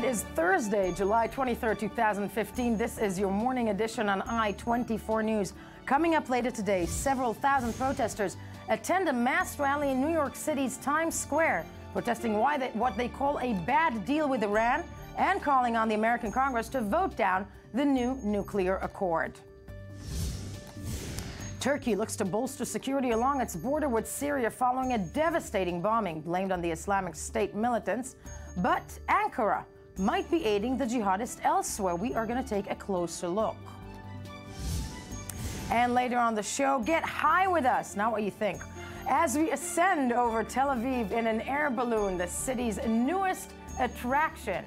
is Thursday, July 23rd, 2015. This is your morning edition on I-24 News. Coming up later today, several thousand protesters attend a mass rally in New York City's Times Square, protesting what they call a bad deal with Iran and calling on the American Congress to vote down the new nuclear accord. Turkey looks to bolster security along its border with Syria following a devastating bombing blamed on the Islamic State militants. But Ankara might be aiding the jihadists elsewhere. We are going to take a closer look. And later on the show, get high with us. Now what you think. As we ascend over Tel Aviv in an air balloon, the city's newest attraction.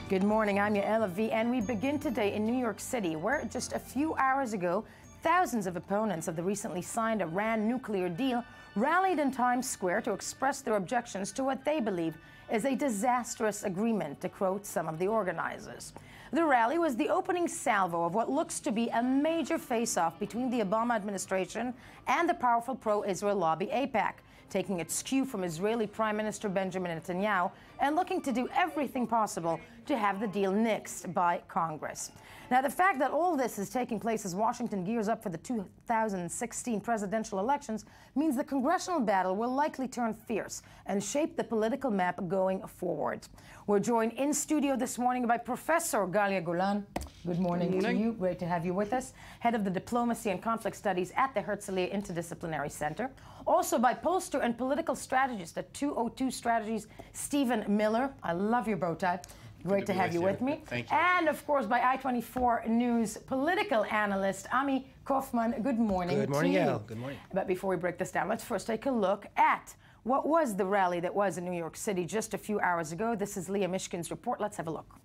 Good morning, I'm Yael Avi, and we begin today in New York City, where just a few hours ago, thousands of opponents of the recently signed Iran nuclear deal rallied in Times Square to express their objections to what they believe is a disastrous agreement, to quote some of the organizers. The rally was the opening salvo of what looks to be a major face-off between the Obama administration and the powerful pro-Israel lobby AIPAC, taking its cue from Israeli Prime Minister Benjamin Netanyahu and looking to do everything possible to have the deal nixed by Congress. Now, the fact that all this is taking place as Washington gears up for the 2016 presidential elections means the congressional battle will likely turn fierce and shape the political map going forward. We're joined in studio this morning by Professor Galia Golan. Good morning to you. Great to have you with us. Head of the Diplomacy and Conflict Studies at the Herzliya Interdisciplinary Center. Also by pollster and political strategist at 202 Strategies, Stephen Miller. I love your bow tie. Great to have you with me. Thank you. And, of course, by I-24 News political analyst, Ami Kaufman. Good morning. Good morning, Yael. Good morning. But before we break this down, let's first take a look at what was the rally that was in New York City just a few hours ago. This is Leah Mishkin's report. Let's have a look.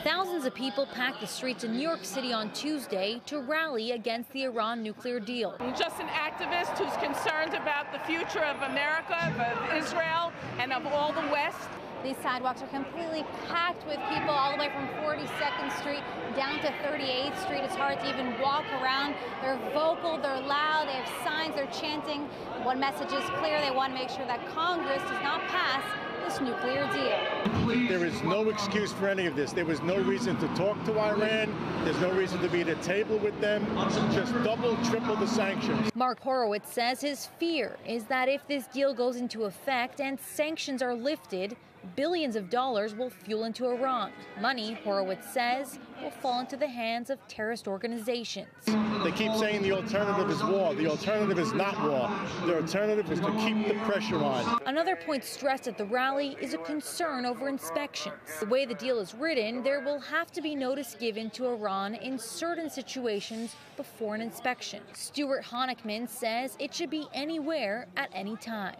Thousands of people packed the streets in New York City on Tuesday to rally against the Iran nuclear deal. I'm just an activist who's concerned about the future of America, of Israel, and of all the West. These sidewalks are completely packed with people all the way from 42nd Street down to 38th Street. It's hard to even walk around. They're vocal, they're loud, they have signs, they're chanting. One message is clear: they want to make sure that Congress does not pass this nuclear deal. There is no excuse for any of this. There was no reason to talk to Iran. There's no reason to be at a table with them. Just double, triple the sanctions. Mark Horowitz says his fear is that if this deal goes into effect and sanctions are lifted, billions of dollars will fuel into Iran. Money, Horowitz says, will fall into the hands of terrorist organizations. They keep saying the alternative is war. The alternative is not war. The alternative is to keep the pressure on. Another point stressed at the rally is a concern over inspections. The way the deal is written, there will have to be notice given to Iran in certain situations before an inspection. Stuart Honickman says it should be anywhere at any time.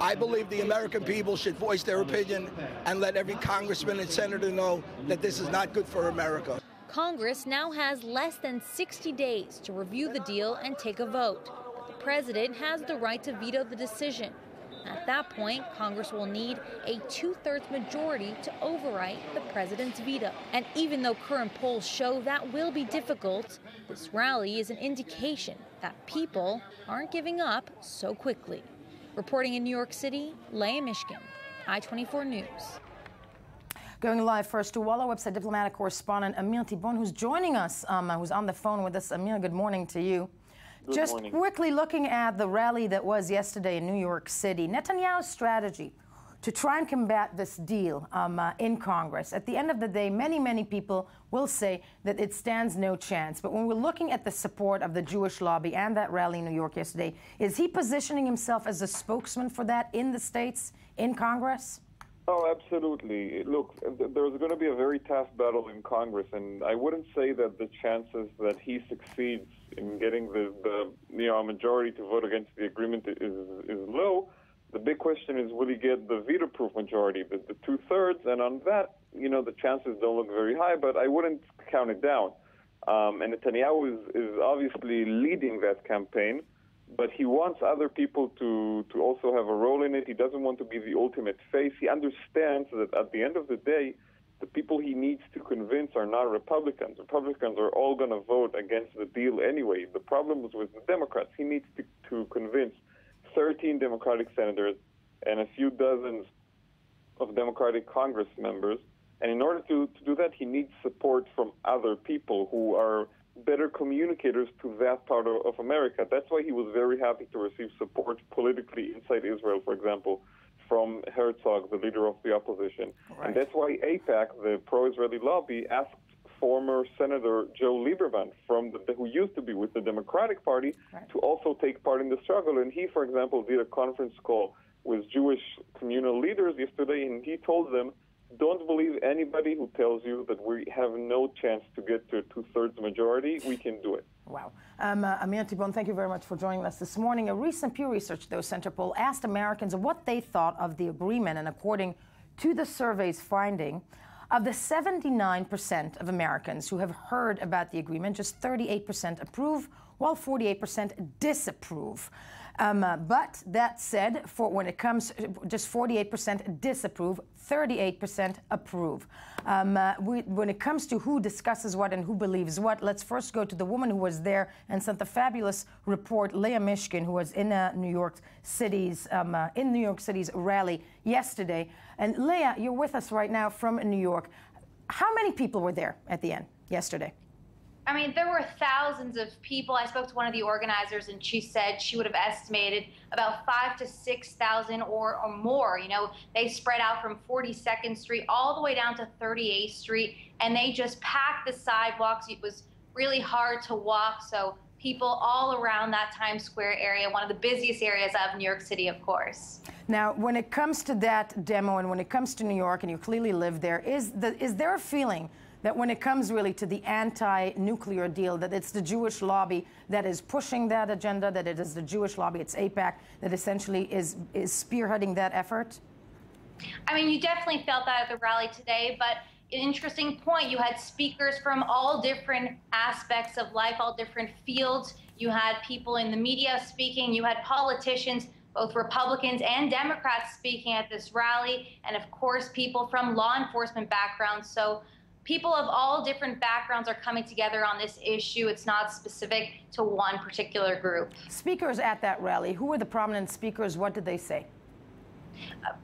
I believe the American people should voice their opinion and let every congressman and senator know that this is not good for America. Congress now has less than 60 days to review the deal and take a vote. But the president has the right to veto the decision. At that point, Congress will need a two-thirds majority to overwrite the president's veto. And even though current polls show that will be difficult, this rally is an indication that people aren't giving up so quickly. Reporting in New York City, Leah Mishkin, I-24 News. Going live first to Walla website diplomatic correspondent Amir Tibon, who's joining us, who's on the phone with us. Amir, good morning to you. Just quickly looking at the rally that was yesterday in New York City, Netanyahu's strategy to try and combat this deal in Congress. At the end of the day, many people will say that it stands no chance. But when we're looking at the support of the Jewish lobby and that rally in New York yesterday, is he positioning himself as a spokesman for that in the States, in Congress? Oh, absolutely. Look, there's going to be a very tough battle in Congress, and I wouldn't say that the chances that he succeeds in getting the majority to vote against the agreement is low. The big question is, will he get the veto-proof majority, the two-thirds? And on that, the chances don't look very high, but I wouldn't count it down. And Netanyahu is obviously leading that campaign, but he wants other people to also have a role in it. He doesn't want to be the ultimate face. He understands that at the end of the day, the people he needs to convince are not Republicans. Republicans are all going to vote against the deal anyway. The problem is with the Democrats. He needs to convince 13 Democratic senators and a few dozens of Democratic Congress members. And in order to do that, he needs support from other people who are better communicators to that part of America. That's why he was very happy to receive support politically inside Israel, for example, from Herzog, the leader of the opposition. Right. And that's why AIPAC, the pro-Israeli lobby, asked former Senator Joe Lieberman, who used to be with the Democratic Party, right, to also take part in the struggle. And he, for example, did a conference call with Jewish communal leaders yesterday, and he told them, don't believe anybody who tells you that we have no chance to get to a two-thirds majority. We can do it. Wow. Amir Tibon, thank you very much for joining us this morning. A recent Pew Research, though, Center poll asked Americans what they thought of the agreement, and according to the survey's finding, of the 79% of Americans who have heard about the agreement, just 38% approve, while 48% disapprove. But that said, when it comes, just 48% disapprove, 38% approve. When it comes to who discusses what and who believes what, let's first go to the woman who was there and sent the fabulous report, Leah Mishkin, who was in New York City's rally yesterday. And Leah, you're with us right now from New York. How many people were there at the end yesterday? I mean, there were thousands of people. I spoke to one of the organizers, and she said she would have estimated about 5,000 to 6,000 or more. You know, they spread out from 42nd Street all the way down to 38th Street, and they just packed the sidewalks. It was really hard to walk, so people all around that Times Square area, one of the busiest areas of New York City, of course. Now, when it comes to that demo and when it comes to New York, and you clearly live there, is there a feeling that when it comes really to the anti-nuclear deal, that it's the Jewish lobby that is pushing that agenda, that it is the Jewish lobby, it's AIPAC, that essentially is spearheading that effort? I mean, you definitely felt that at the rally today, but an interesting point, you had speakers from all different aspects of life, all different fields. You had people in the media speaking, you had politicians, both Republicans and Democrats speaking at this rally, and of course, people from law enforcement backgrounds. So people of all different backgrounds are coming together on this issue. It's not specific to one particular group. Speakers at that rally, who were the prominent speakers? What did they say?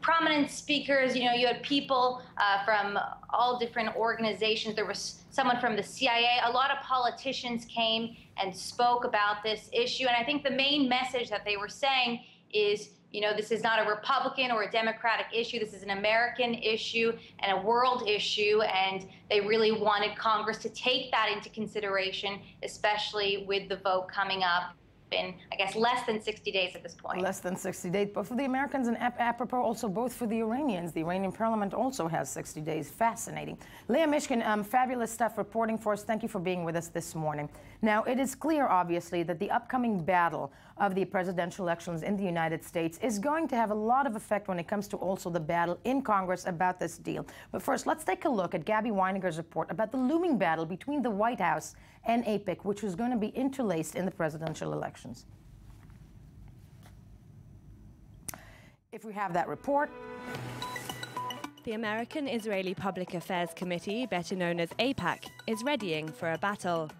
Prominent speakers, you know, you had people from all different organizations. There was someone from the CIA. A lot of politicians came and spoke about this issue. And I think the main message that they were saying is, you know, this is not a Republican or a Democratic issue. This is an American issue and a world issue. And they really wanted Congress to take that into consideration, especially with the vote coming up in, I guess, less than 60 days at this point. Less than 60 days. But for the Americans and apropos also both for the Iranians. The Iranian parliament also has 60 days. Fascinating. Leah Mishkin, fabulous stuff reporting for us. Thank you for being with us this morning. Now, it is clear, obviously, that the upcoming battle of the presidential elections in the United States is going to have a lot of effect when it comes to also the battle in Congress about this deal. But first, let's take a look at Gabby Weininger's report about the looming battle between the White House and AIPAC, which is going to be interlaced in the presidential elections. If we have that report. The American-Israeli Public Affairs Committee, better known as AIPAC, is readying for a battle,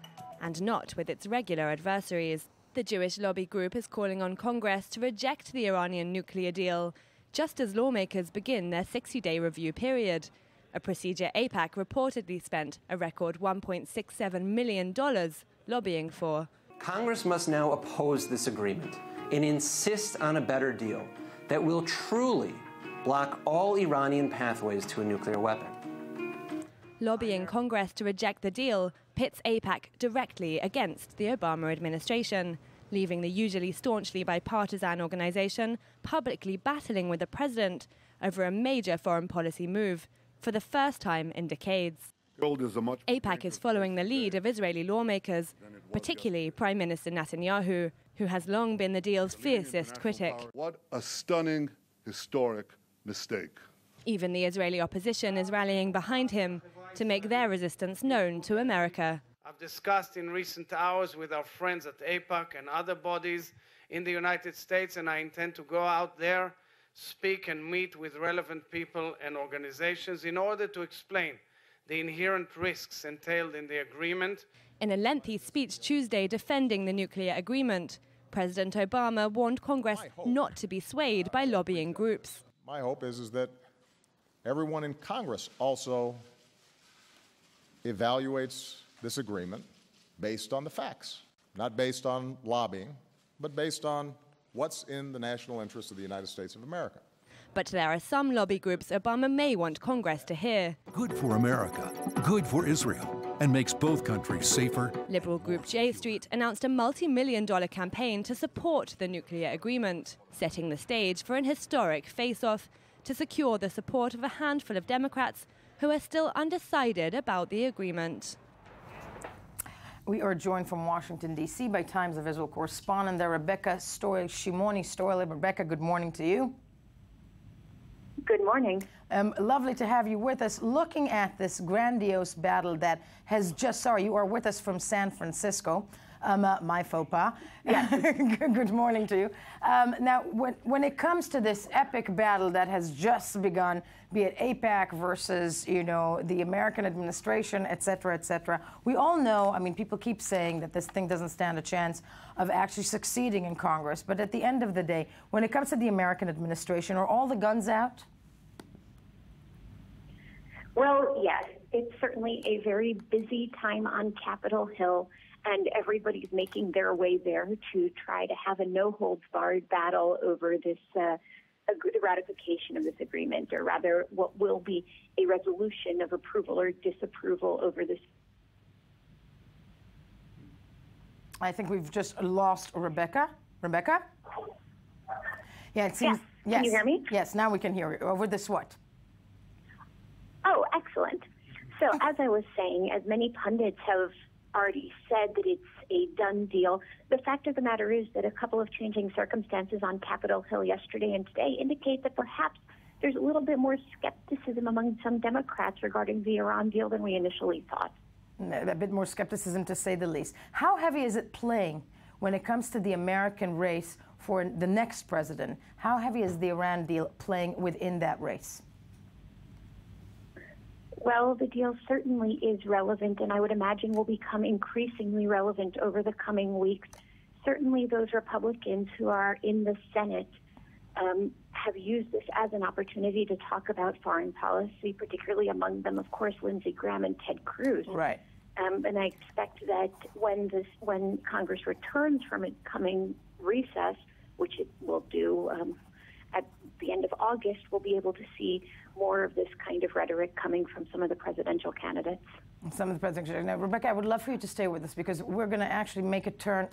and not with its regular adversaries. The Jewish lobby group is calling on Congress to reject the Iranian nuclear deal, just as lawmakers begin their 60-day review period, a procedure AIPAC reportedly spent a record $1.67 million lobbying for. Congress must now oppose this agreement and insist on a better deal that will truly block all Iranian pathways to a nuclear weapon. Lobbying Congress to reject the deal pits AIPAC directly against the Obama administration, leaving the usually staunchly bipartisan organization publicly battling with the president over a major foreign policy move for the first time in decades. AIPAC is following the lead of Israeli lawmakers, particularly Prime Minister Netanyahu, who has long been the deal's fiercest critic. What a stunning, historic mistake. Even the Israeli opposition is rallying behind him to make their resistance known to America. I've discussed in recent hours with our friends at AIPAC and other bodies in the United States, and I intend to go out there, speak and meet with relevant people and organizations in order to explain the inherent risks entailed in the agreement. In a lengthy speech Tuesday defending the nuclear agreement, President Obama warned Congress not to be swayed by lobbying groups. My hope is that everyone in Congress also evaluates this agreement based on the facts, not based on lobbying, but based on what's in the national interest of the United States of America. But there are some lobby groups Obama may want Congress to hear. Good for America, good for Israel, and makes both countries safer. Liberal group J Street announced a multi-million-dollar campaign to support the nuclear agreement, setting the stage for an historic face-off to secure the support of a handful of Democrats who are still undecided about the agreement. We are joined from Washington, D.C. by Times of Israel correspondent there, Rebecca Shimoni. Rebecca, good morning to you. Good morning. Lovely to have you with us. Looking at this grandiose battle that has just, you are with us from San Francisco. My faux pas. Yes. Good morning to you. Now, when it comes to this epic battle that has just begun, be it AIPAC versus, the American administration, et cetera, we all know, people keep saying that this thing doesn't stand a chance of actually succeeding in Congress. But at the end of the day, when it comes to the American administration, are all the guns out? Well, yes. It's certainly a very busy time on Capitol Hill, and everybody's making their way there to try to have a no-holds-barred battle over this the ratification of this agreement, or rather what will be a resolution of approval or disapproval over this. I think we've just lost Rebecca. Rebecca? Yeah, it seems. Yes. Can you hear me? Yes, now we can hear you. Over this what? Oh, excellent. So as I was saying, as many pundits have already said that it's a done deal, the fact of the matter is that a couple of changing circumstances on Capitol Hill yesterday and today indicate that perhaps there's a little bit more skepticism among some Democrats regarding the Iran deal than we initially thought. A bit more skepticism, to say the least. How heavy is it playing when it comes to the American race for the next president? How heavy is the Iran deal playing within that race? Well, the deal certainly is relevant, and I would imagine will become increasingly relevant over the coming weeks. Certainly those Republicans who are in the Senate have used this as an opportunity to talk about foreign policy, particularly among them, of course, Lindsey Graham and Ted Cruz. Right. And I expect that when Congress returns from its coming recess, which it will do at the end of August, we'll be able to see more of this kind of rhetoric coming from some of the presidential candidates. Now, Rebecca, I would love for you to stay with us, because we're going to actually make a turn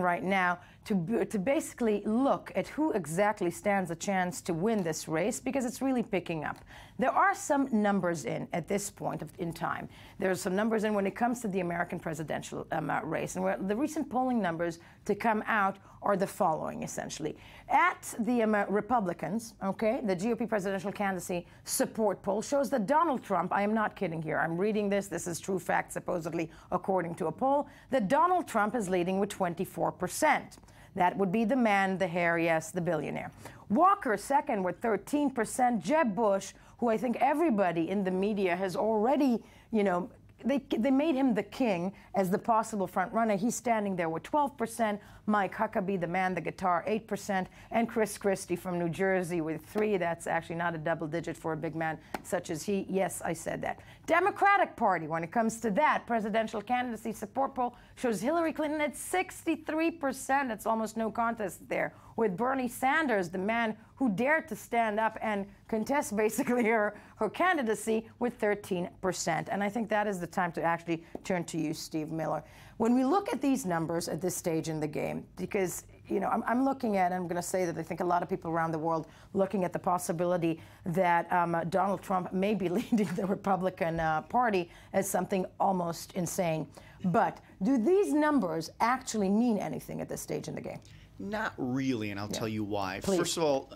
right now to basically look at who exactly stands a chance to win this race, because it's really picking up. There are some numbers in at this point in time. There's some numbers in when it comes to the American presidential race. And the recent polling numbers to come out are the following, essentially. At the Republicans, okay, the GOP presidential candidacy support poll shows that Donald Trump, I am not kidding here, I'm reading this is true fact, supposedly according to a poll, that Donald Trump is leading with 24%. That would be the man, the hair, yes, the billionaire. Walker second with 13%. Jeb Bush, who I think everybody in the media has already, they made him the king as the possible front runner. He's standing there with 12%. Mike Huckabee, the man, the guitar, 8%. And Chris Christie from New Jersey with 3%. That's actually not a double digit for a big man such as he. Yes, I said that. Democratic Party, when it comes to that, presidential candidacy support poll shows Hillary Clinton at 63%. It's almost no contest there. With Bernie Sanders, the man who dared to stand up and contest basically her candidacy, with 13%. And I think that is the time to actually turn to you, Steve Miller. When we look at these numbers at this stage in the game, because I'm looking at, and I'm going to say that I think a lot of people around the world looking at the possibility that Donald Trump may be leading the Republican Party as something almost insane. But do these numbers actually mean anything at this stage in the game? Not really, and I'll tell you why. Please. First of all,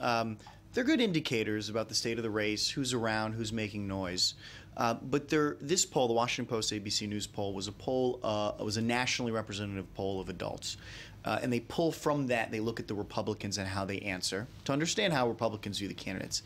they're good indicators about the state of the race, who's around, who's making noise. But this poll, the Washington Post ABC News poll, was a nationally representative poll of adults. And they pull from that, they look at the Republicans and how they answer to understand how Republicans view the candidates.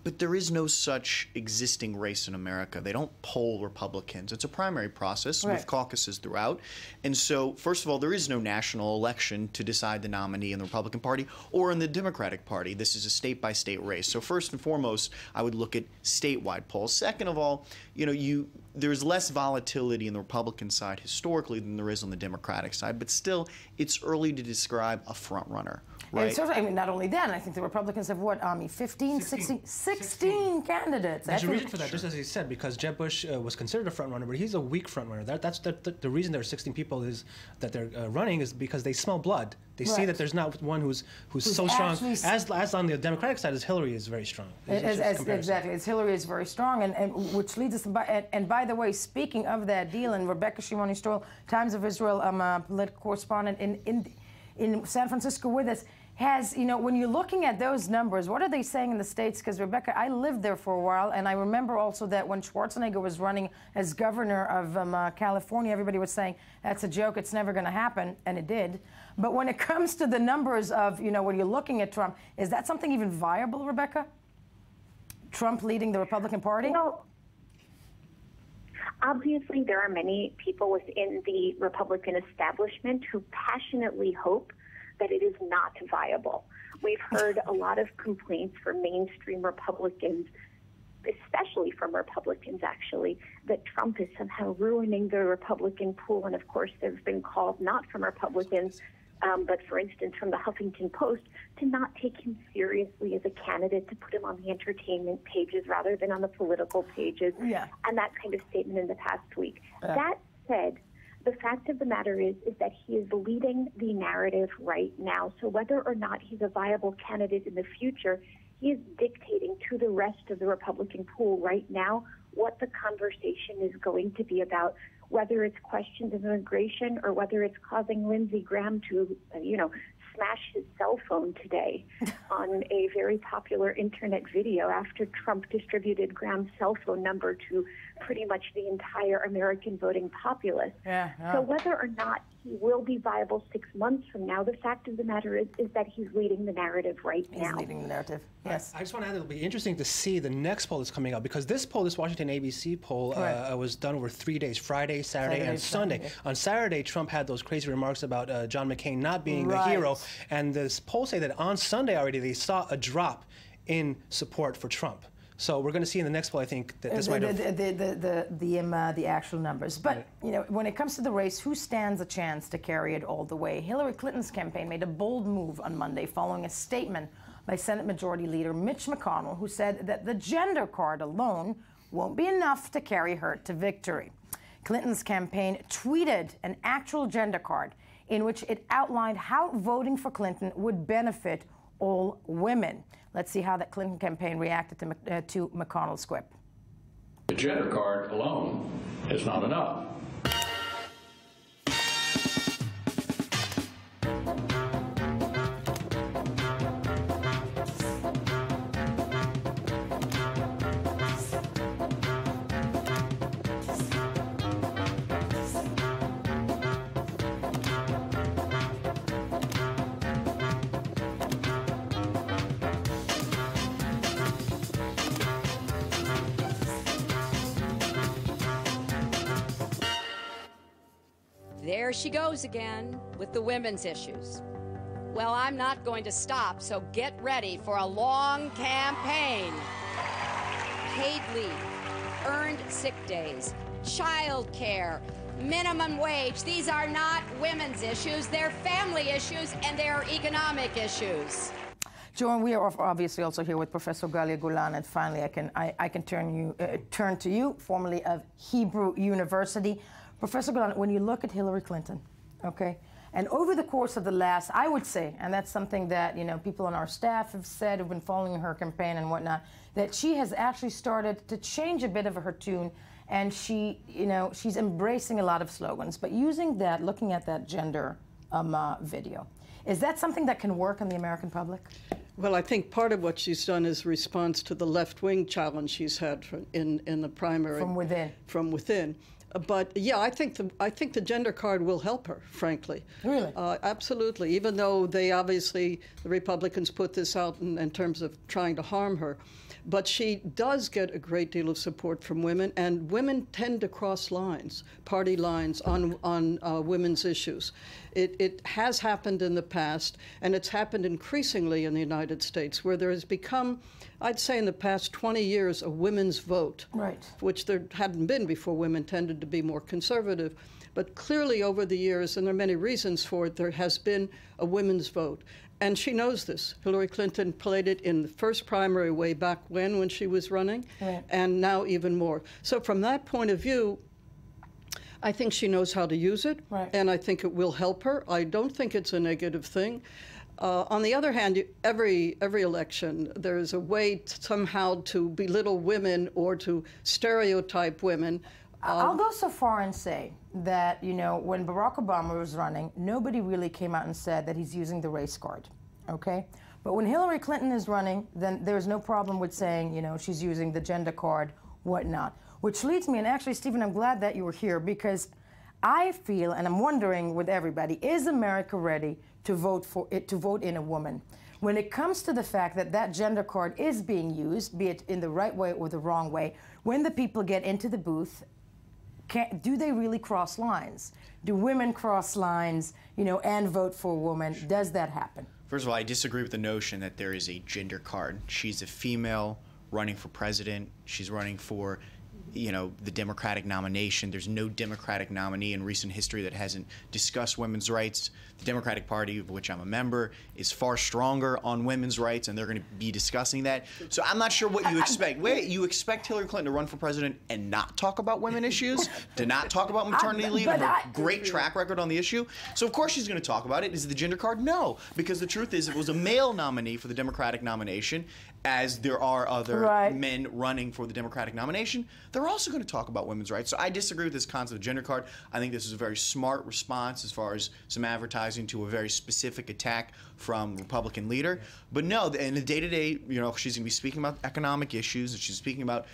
But there is no such existing race in America. They don't poll Republicans. It's a primary process with caucuses throughout. And so, first of all, there is no national election to decide the nominee in the Republican Party or in the Democratic Party. This is a state-by-state race. So first and foremost, I would look at statewide polls. Second of all, there's less volatility in the Republican side historically than there is on the Democratic side. But still, it's early to describe a front runner. Right. And so, I mean, not only that, I think the Republicans have, 16 candidates. There's a reason for that, just as he said, because Jeb Bush was considered a front-runner, but he's a weak front-runner. That's the reason there are 16 people is that they're running is because they smell blood. They see that there's not one who's so strong. As on the Democratic side, as Hillary is very strong. Exactly. As Hillary is very strong, and which leads us to, and by the way, speaking of that deal, and Rebecca Shimoni-Stoll, Times of Israel political correspondent in San Francisco with us, has, when you're looking at those numbers, what are they saying in the States? Because, Rebecca, I lived there for a while, and I remember also that when Schwarzenegger was running as governor of California, everybody was saying, that's a joke, it's never going to happen, and it did. But when it comes to the numbers of, when you're looking at Trump, is that something even viable, Rebecca? Trump leading the Republican Party? Well, obviously, there are many people within the Republican establishment who passionately hope that it is not viable. We've heard a lot of complaints from mainstream Republicans, especially from Republicans, actually, that Trump is somehow ruining the Republican pool. And, of course, there have been calls not from Republicans, but, for instance, from the Huffington Post, to not take him seriously as a candidate, to put him on the entertainment pages rather than on the political pages, and that kind of statement in the past week. That said, the fact of the matter is that he is leading the narrative right now. So whether or not he's a viable candidate in the future, he is dictating to the rest of the Republican pool right now what the conversation is going to be about, whether it's questions of immigration or whether it's causing Lindsey Graham to, smash his cell phone today on a very popular internet video after Trump distributed Graham's cell phone number to pretty much the entire American voting populace. So whether or not he will be viable 6 months from now, the fact of the matter is that he's leading the narrative right now. He's leading the narrative, yes. I just want to add, it'll be interesting to see the next poll that's coming out, because this poll, this Washington ABC poll, was done over 3 days, Friday, Saturday, and Sunday. On Saturday, Trump had those crazy remarks about John McCain not being a hero, and this poll say that on Sunday already they saw a drop in support for Trump. So we're going to see in the next poll, I think, that this might have... the actual numbers. But, when it comes to the race, who stands a chance to carry it all the way? Hillary Clinton's campaign made a bold move on Monday following a statement by Senate Majority Leader Mitch McConnell, who said that the gender card alone won't be enough to carry her to victory. Clinton's campaign tweeted an actual gender card in which it outlined how voting for Clinton would benefit all women. Let's see how that Clinton campaign reacted to McConnell's quip. The gender card alone is not enough. There she goes again with the women's issues. Well, I'm not going to stop, so get ready for a long campaign. Paid leave, earned sick days, child care, minimum wage. These are not women's issues. They're family issues, and they're economic issues. Joan, we are obviously also here with Professor Galia Golan, and finally I can turn to you, formerly of Hebrew University. Professor Golan, when you look at Hillary Clinton, okay, and over the course of the last, I would say, and that's something that, people on our staff have said, who've been following her campaign and whatnot, that she has actually started to change a bit of her tune, and she's embracing a lot of slogans, but using that, looking at that gender video. Is that something that can work on the American public? Well, I think part of what she's done is response to the left-wing challenge she's had in the primary. From within. From within. But yeah, I think the gender card will help her, frankly. Really? Absolutely. Even though the Republicans put this out in terms of trying to harm her, But she does get a great deal of support from women, and women tend to cross lines, party lines, on women's issues. It has happened in the past, and it's happened increasingly in the United States, where there has become, I'd say in the past 20 years, a women's vote, right, which there hadn't been before. Women tended to be more conservative. But clearly over the years, and there are many reasons for it, there has been a women's vote. And she knows this. Hillary Clinton played it in the first primary way back when she was running, right, and now even more. So from that point of view, I think she knows how to use it, right, and I think it will help her. I don't think it's a negative thing. On the other hand, every election, there is a way somehow to belittle women or to stereotype women. I'll go so far and say that, you know, when Barack Obama was running, nobody really came out and said that he's using the race card, okay? But when Hillary Clinton is running, then there's no problem with saying, you know, she's using the gender card, whatnot. Which leads me, and actually, Stephen, I'm glad that you were here, because I feel, and I'm wondering with everybody, is America ready to vote in a woman? When it comes to the fact that that gender card is being used, be it in the right way or the wrong way, when the people get into the booth, do they really cross lines? Do women cross lines, you know, and vote for a woman? Does that happen? First of all, I disagree with the notion that there is a gender card. She's a female running for president. She's running for, you know, the Democratic nomination. There's no Democratic nominee in recent history that hasn't discussed women's rights. The Democratic Party, of which I'm a member, is far stronger on women's rights, and they're going to be discussing that. So I'm not sure what you expect. Wait, you expect Hillary Clinton to run for president and not talk about women issues? To not talk about maternity leave? Have a great track record on the issue? So of course she's going to talk about it. Is it the gender card? No, because the truth is, if it was a male nominee for the Democratic nomination, as there are other men running for the Democratic nomination, they're also going to talk about women's rights. So I disagree with this concept of gender card. I think this is a very smart response as far as some advertising to a very specific attack from Republican leader. But no, in the day-to-day, you know, she's going to be speaking about economic issues, and she's speaking about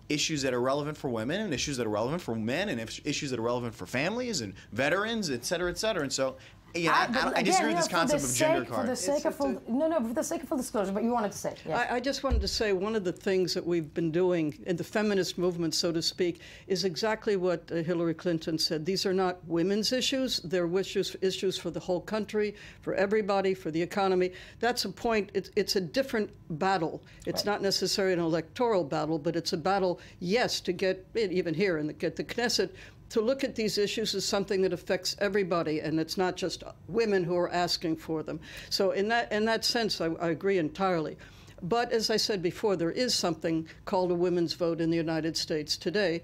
issues that are relevant for women and issues that are relevant for men and issues that are relevant for families and veterans, et cetera, et cetera. And so, yeah, I disagree with this concept of gender card. For the sake of full disclosure, but you wanted to say. Yes. I just wanted to say one of the things that we've been doing in the feminist movement, so to speak, is exactly what Hillary Clinton said. These are not women's issues. They're issues for the whole country, for everybody, for the economy. That's a point. It's a different battle. It's not necessarily an electoral battle, but it's a battle, yes, to get, even here, and get the Knesset, to look at these issues as something that affects everybody, and it's not just women who are asking for them. So in that sense, I agree entirely. But as I said before, there is something called a women's vote in the United States today.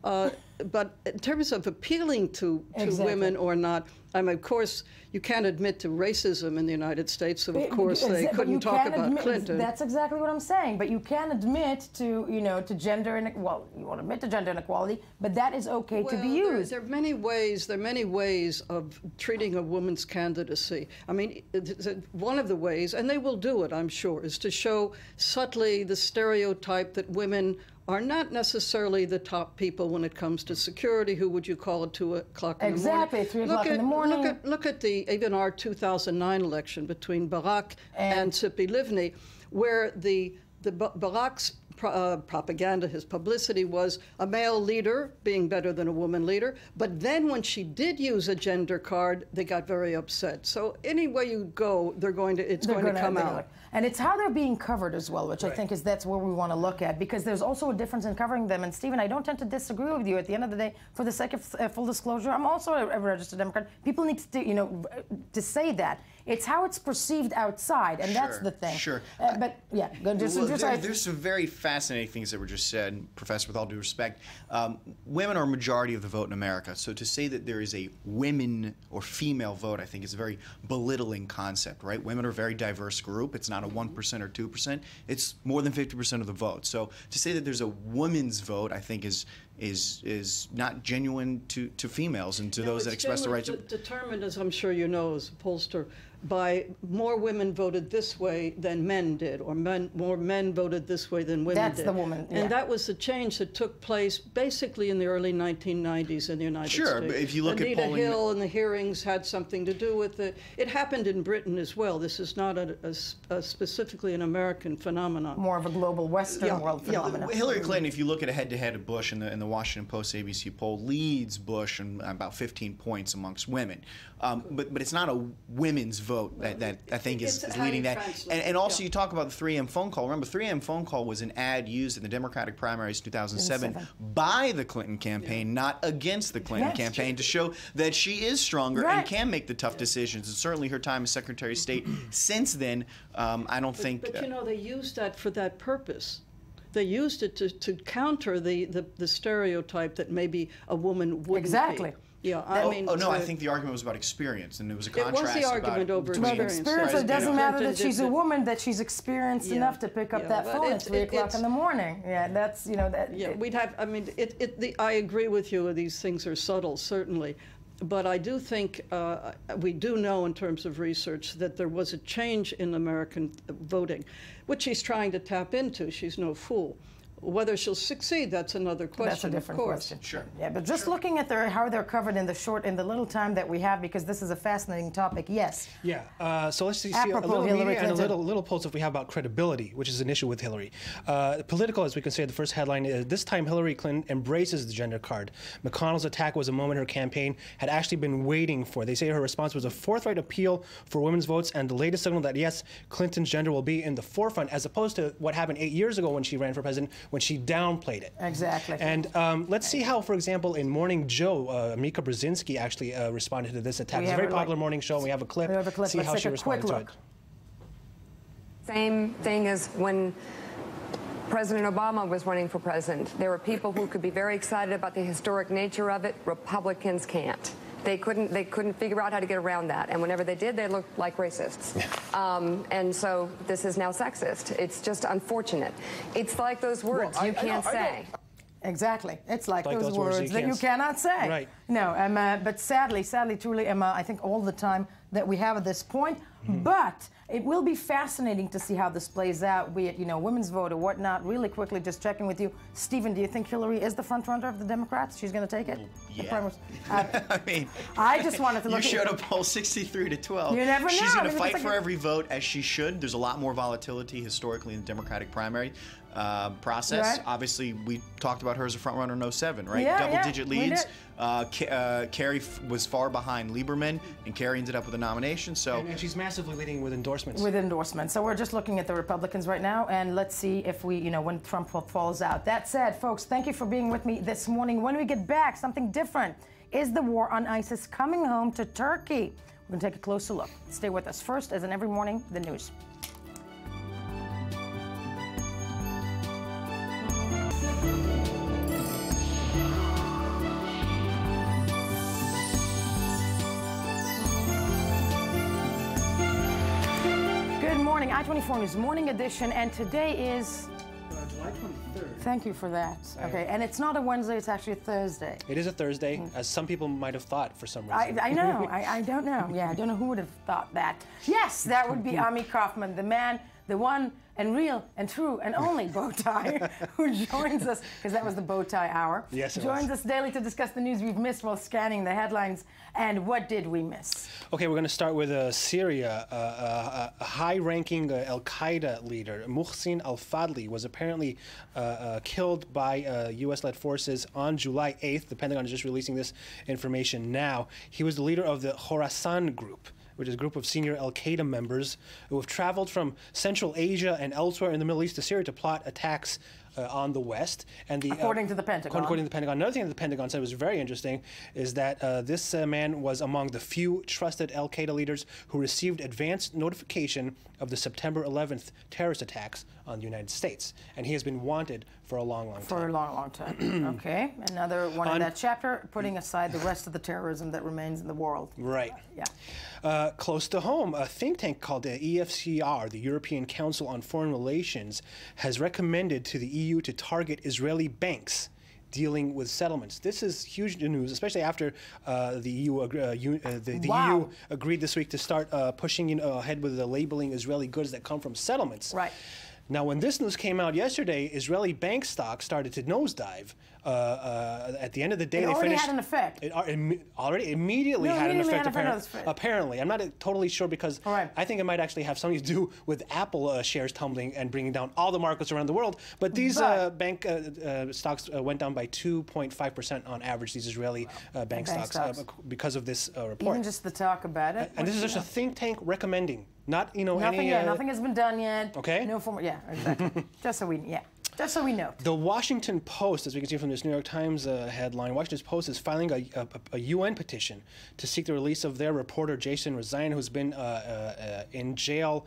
But in terms of appealing to women or not, of course, you can't admit to racism in the United States, so of course they couldn't talk about Clinton. That's exactly what I'm saying. But you can admit to, you know, to gender well, you won't admit to gender inequality, but that is okay to be used. There are many ways of treating a woman's candidacy. I mean, one of the ways, and they will do it, I'm sure, is to show subtly the stereotype that women are not necessarily the top people when it comes to security. Who would you call at 2 o'clock in the morning? Exactly, 3 o'clock in the morning. Look at even our 2009 election between Barack and Tzipi Livni, where Barack's propaganda, his publicity was a male leader being better than a woman leader. But then when she did use a gender card, they got very upset. So any way you go, it's going to come out. And it's how they're being covered as well, which I think that's where we want to look at, because there's also a difference in covering them. And Stephen, I don't tend to disagree with you. At the end of the day, for the sake of full disclosure, I'm also a registered Democrat. People need to, you know, to say that. It's how it's perceived outside, and that's the thing. Sure. But yeah, there's some very fascinating things that were just said, Professor, with all due respect. Women are a majority of the vote in America, so to say that there is a women or female vote, I think, is a very belittling concept, right? Women are a very diverse group. It's not a 1% or 2%. It's more than 50% of the vote. So to say that there's a women's vote, I think, is not genuine to females and to those that express the right to. Determined, as I'm sure you know, as a pollster, by more women voted this way than men did, or more men voted this way than women did. That's the woman, yeah. And that was the change that took place basically in the early 1990s in the United States. Sure, but if you look at polling... Anita Hill and the hearings had something to do with it. It happened in Britain as well. This is not a specifically an American phenomenon. More of a global Western world phenomenon. Hillary Clinton, if you look at a head-to-head of Bush in the Washington Post ABC poll, leads Bush in about 15 points amongst women. But it's not a women's vote that I think is leading that. And also you talk about the 3M phone call. Remember, 3M phone call was an ad used in the Democratic primaries in 2007 by the Clinton campaign, not against the Clinton campaign, to show that she is stronger and can make the tough decisions. And certainly her time as Secretary of State since then, I don't think... But you know, they used that for that purpose. They used it to counter the stereotype that maybe a woman wouldn't be. Yeah, I mean... Oh, no, I think the argument was about experience, and it was a contrast. It was the argument over experience. So it doesn't matter that she's a woman, that she's experienced enough to pick up that phone at 3 o'clock in the morning. Yeah, that's, you know, that... Yeah, we'd have, I mean, I agree with you, these things are subtle, certainly. But I do think, we do know in terms of research that there was a change in American voting, which she's trying to tap into. She's no fool. Whether she'll succeed, that's another question. That's a different question. Sure. Yeah, but just looking at how they're covered in the little time that we have, because this is a fascinating topic. Yes. Yeah. So let's see a little media and a little pulse if we have about credibility, which is an issue with Hillary. Political, as we can say, the first headline is, this time Hillary Clinton embraces the gender card. McConnell's attack was a moment her campaign had actually been waiting for. They say her response was a forthright appeal for women's votes and the latest signal that, yes, Clinton's gender will be in the forefront, as opposed to what happened 8 years ago when she ran for president, when she downplayed it. Exactly. And let's see how, for example, in Morning Joe, Mika Brzezinski actually responded to this attack. It's a very popular morning show. We have a clip. See how she responded to it. Same thing as when President Obama was running for president. There were people who could be very excited about the historic nature of it. Republicans can't. They couldn't figure out how to get around that, and whenever they did, they looked like racists. And so this is now sexist. It's just unfortunate. It's like those words you can't say. Exactly. It's like those words that you cannot say. Right. No, but sadly, truly, Emma, I think all the time that we have at this point. But it will be fascinating to see how this plays out, be it, you know, women's vote or whatnot. Really quickly, just checking with you. Stephen, do you think Hillary is the front runner of the Democrats? She's going to take it? Yeah. I mean, I just wanted to look at... You showed a poll 63-12. You never know. She's going to fight for every vote, as she should. There's a lot more volatility historically in the Democratic primary process. Right. Obviously, we talked about her as a front runner in 07, right? Yeah, Double-digit leads. Kerry was far behind Lieberman, and Kerry ended up with a nomination. So and she's massively leading with endorsements. With endorsements. So we're just looking at the Republicans right now, and let's see if we, you know, when Trump falls out. That said, folks, thank you for being with me this morning. When we get back, something different. Is the war on ISIS coming home to Turkey? We're going to take a closer look. Stay with us. First, as in every morning, the news. I-24 News Morning Edition, and today is July 23rd. Thank you for that. Okay, and it's not a Wednesday, it's actually a Thursday. It is a Thursday, as some people might have thought for some reason. I know, I don't know. Yeah, I don't know who would have thought that. Yes, that would be Ami Kaufman, the man, the one and real and true and only Bowtie, who joins us, because that was the Bowtie Hour. Yes, it joins us daily to discuss the news we've missed while scanning the headlines. And what did we miss? Okay, we're going to start with Syria. A high-ranking al-Qaeda leader, Muhsin al-Fadli, was apparently killed by U.S.-led forces on July 8th. The Pentagon is just releasing this information now. He was the leader of the Khorasan Group, which is a group of senior al-Qaeda members who have traveled from Central Asia and elsewhere in the Middle East to Syria to plot attacks on the West. And according to the Pentagon. According to the Pentagon. Another thing that the Pentagon said was very interesting is that this man was among the few trusted al-Qaeda leaders who received advance notification of the September 11th terrorist attacks on the United States. And he has been wanted for a long, long time. For a long, long time. Okay. Another one in that chapter, putting aside the rest of the terrorism that remains in the world. Right. Yeah. Close to home, a think tank called the EFCR, the European Council on Foreign Relations, has recommended to the EU to target Israeli banks dealing with settlements. This is huge news, especially after the EU agreed this week to start pushing ahead with the labeling Israeli goods that come from settlements. Right. Now, when this news came out yesterday, Israeli bank stocks started to nosedive. At the end of the day, it they finished. Had an effect. It already immediately had an effect. Apparently, I'm not totally sure because I think it might actually have something to do with Apple shares tumbling and bringing down all the markets around the world. But these bank stocks went down by 2.5% on average. These Israeli bank stocks because of this report. Even just the talk about it. And this is just a think tank recommending, not nothing. Nothing has been done yet. Okay. No formal. Yeah, exactly. Just so we know. The Washington Post, as we can see from this New York Times headline, Washington Post is filing a UN petition to seek the release of their reporter Jason Rezaian, who's been in jail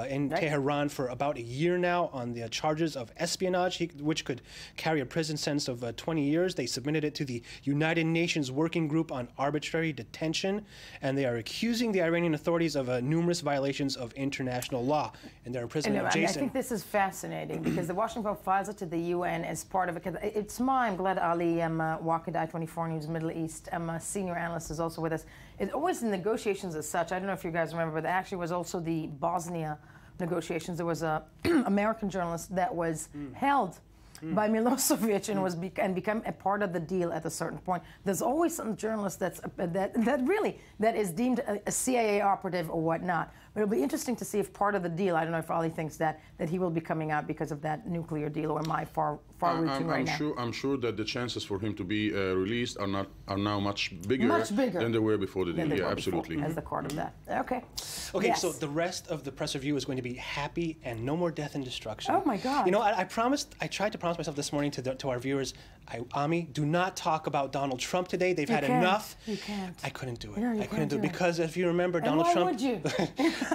in Tehran for about a year now on the charges of espionage, which could carry a prison sentence of 20 years. They submitted it to the United Nations Working Group on Arbitrary Detention, and they are accusing the Iranian authorities of numerous violations of international law in their imprisonment of Jason. I think this is fascinating because the Washington Post files it to the UN as part of it. It's I'm glad Ali Wakadai, 24 News Middle East, senior analyst, is also with us. It's always the negotiations as such. I don't know if you guys remember, but there actually was also the Bosnia negotiations. There was a American journalist that was held by Milosevic and become a part of the deal at a certain point. There's always some journalist that is deemed a CIA operative or whatnot. But it'll be interesting to see if part of the deal, I don't know if Ali thinks that he will be coming out because of that nuclear deal, or am I far-reaching right now? I'm sure that the chances for him to be released are now much bigger than they were before the deal. Yeah, absolutely. As the part of that. Okay. Okay, yes. So the rest of the press review is going to be happy and no more death and destruction. Oh my God. You know, I tried to promise myself this morning to our viewers, Ami, do not talk about Donald Trump today. They've had enough. You can't. I couldn't do it. No, I couldn't do it because if you remember, Donald Trump. Would you?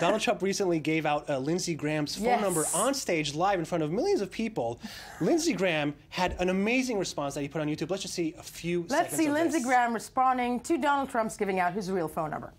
Donald Trump recently gave out Lindsey Graham's phone number on stage live in front of millions of people. Lindsey Graham had an amazing response that he put on YouTube. Let's just see a few seconds of this. Let's see Lindsey Graham responding to Donald Trump's giving out his real phone number.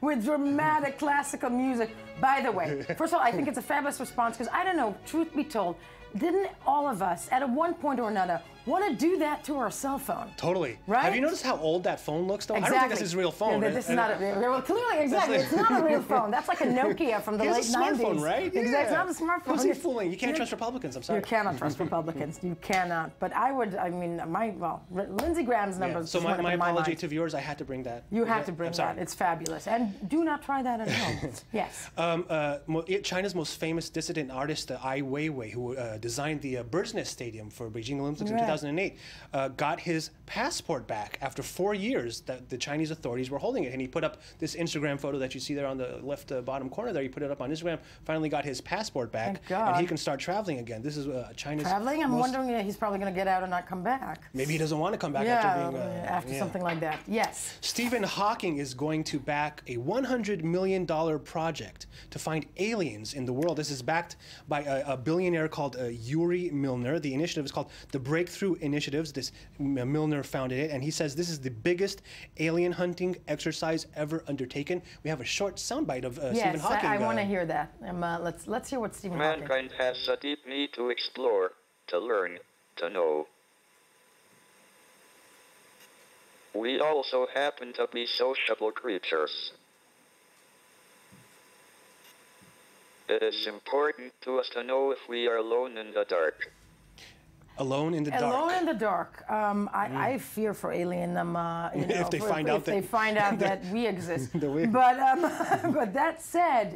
With dramatic classical music. By the way, first of all, I think it's a fabulous response because I don't know, truth be told, didn't all of us at one point or another want to do that to our cell phone? Totally. Right? Have you noticed how old that phone looks, though? Exactly. I don't think this is a real phone. Yeah, this is not well, clearly, exactly. It's not a real phone. That's like a Nokia from the late 90s. It's a smartphone, right? Yeah. Exactly. It's not a smartphone. Who's he fooling? You can't trust Republicans. I'm sorry. You cannot trust Republicans. You cannot. But Lindsey Graham's number. So my apology to viewers. I had to bring that. You have to bring that. It's fabulous. And do not try that at home. Yes. China's most famous dissident artist, Ai Weiwei, who designed the Bird's Nest Stadium for Beijing Olympics in 2008, got his passport back after 4 years that the Chinese authorities were holding it. And he put up this Instagram photo that you see there on the left bottom corner there. He put it up on Instagram, finally got his passport back, Thank God. And he can start traveling again. This is China's traveling? I'm wondering, he's probably going to get out and not come back. Maybe he doesn't want to come back after something like that. Yes. Stephen Hawking is going to back a $100 million project to find aliens in the world. This is backed by a billionaire called Yuri Milner. The initiative is called the Breakthrough Initiatives. This Milner founded it, and he says this is the biggest alien hunting exercise ever undertaken. We have a short soundbite of Stephen Hawking. I want to hear that. Let's hear what Stephen Hawking. Mankind has a deep need to explore, to learn, to know. We also happen to be sociable creatures. It is important to us to know if we are alone in the dark. Alone in the dark. Alone in the dark. I fear for alien. If they find out that we exist. But that said,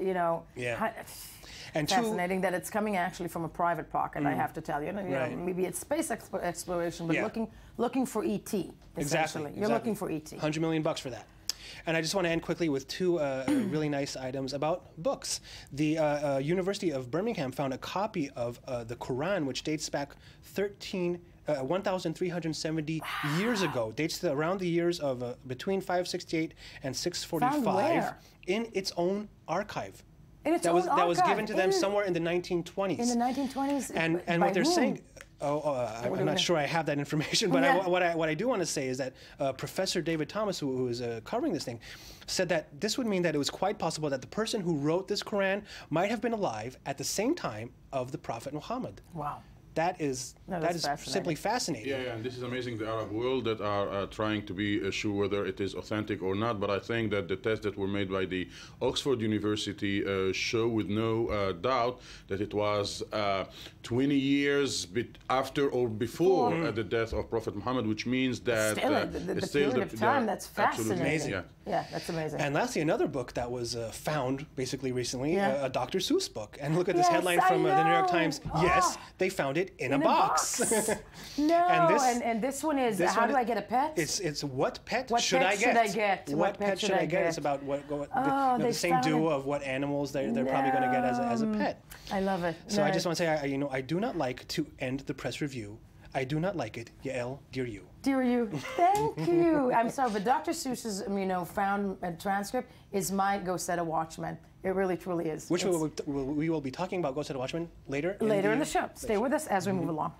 and fascinating that it's coming actually from a private pocket. I have to tell you. Maybe it's space exploration, but looking for ET. Essentially, you're looking for ET. $100 million for that. And I just want to end quickly with two really nice items about books. The University of Birmingham found a copy of the Quran, which dates back 1,370 years ago. Dates to around the years of between 568 and 645 in its own archive. that was given to them somewhere in the 1920s. In the 1920s? And what they're saying... I'm not sure I have that information, but what I do want to say is that Professor David Thomas, who is covering this thing, said that this would mean that it was quite possible that the person who wrote this Quran might have been alive at the same time of the Prophet Muhammad. Wow. That is simply fascinating. Yeah, and this is amazing, the Arab world that are trying to be sure whether it is authentic or not, but I think that the tests that were made by the Oxford University show with no doubt that it was 20 years after or before the death of Prophet Muhammad, which means that... the period of time, that's fascinating. Amazing. Yeah, that's amazing. And lastly, another book that was found basically recently, a Dr. Seuss book. And look at this headline from the New York Times. Yes, they found it in a box. No, and this one is, how do I get a pet? It's what pet should I get? What pet should I get? It's about the same duo of what animals they're probably going to get as a pet. I love it. So I just want to say, I do not like to end the press review. I do not like it. Yael, dear you. Dear you, thank you. I'm sorry, but Dr. Seuss's, found transcript is my Go Set a Watchman. It really, truly is. Which we will be talking about Go Set a Watchman later? Later in the show. Stay with us as we move along.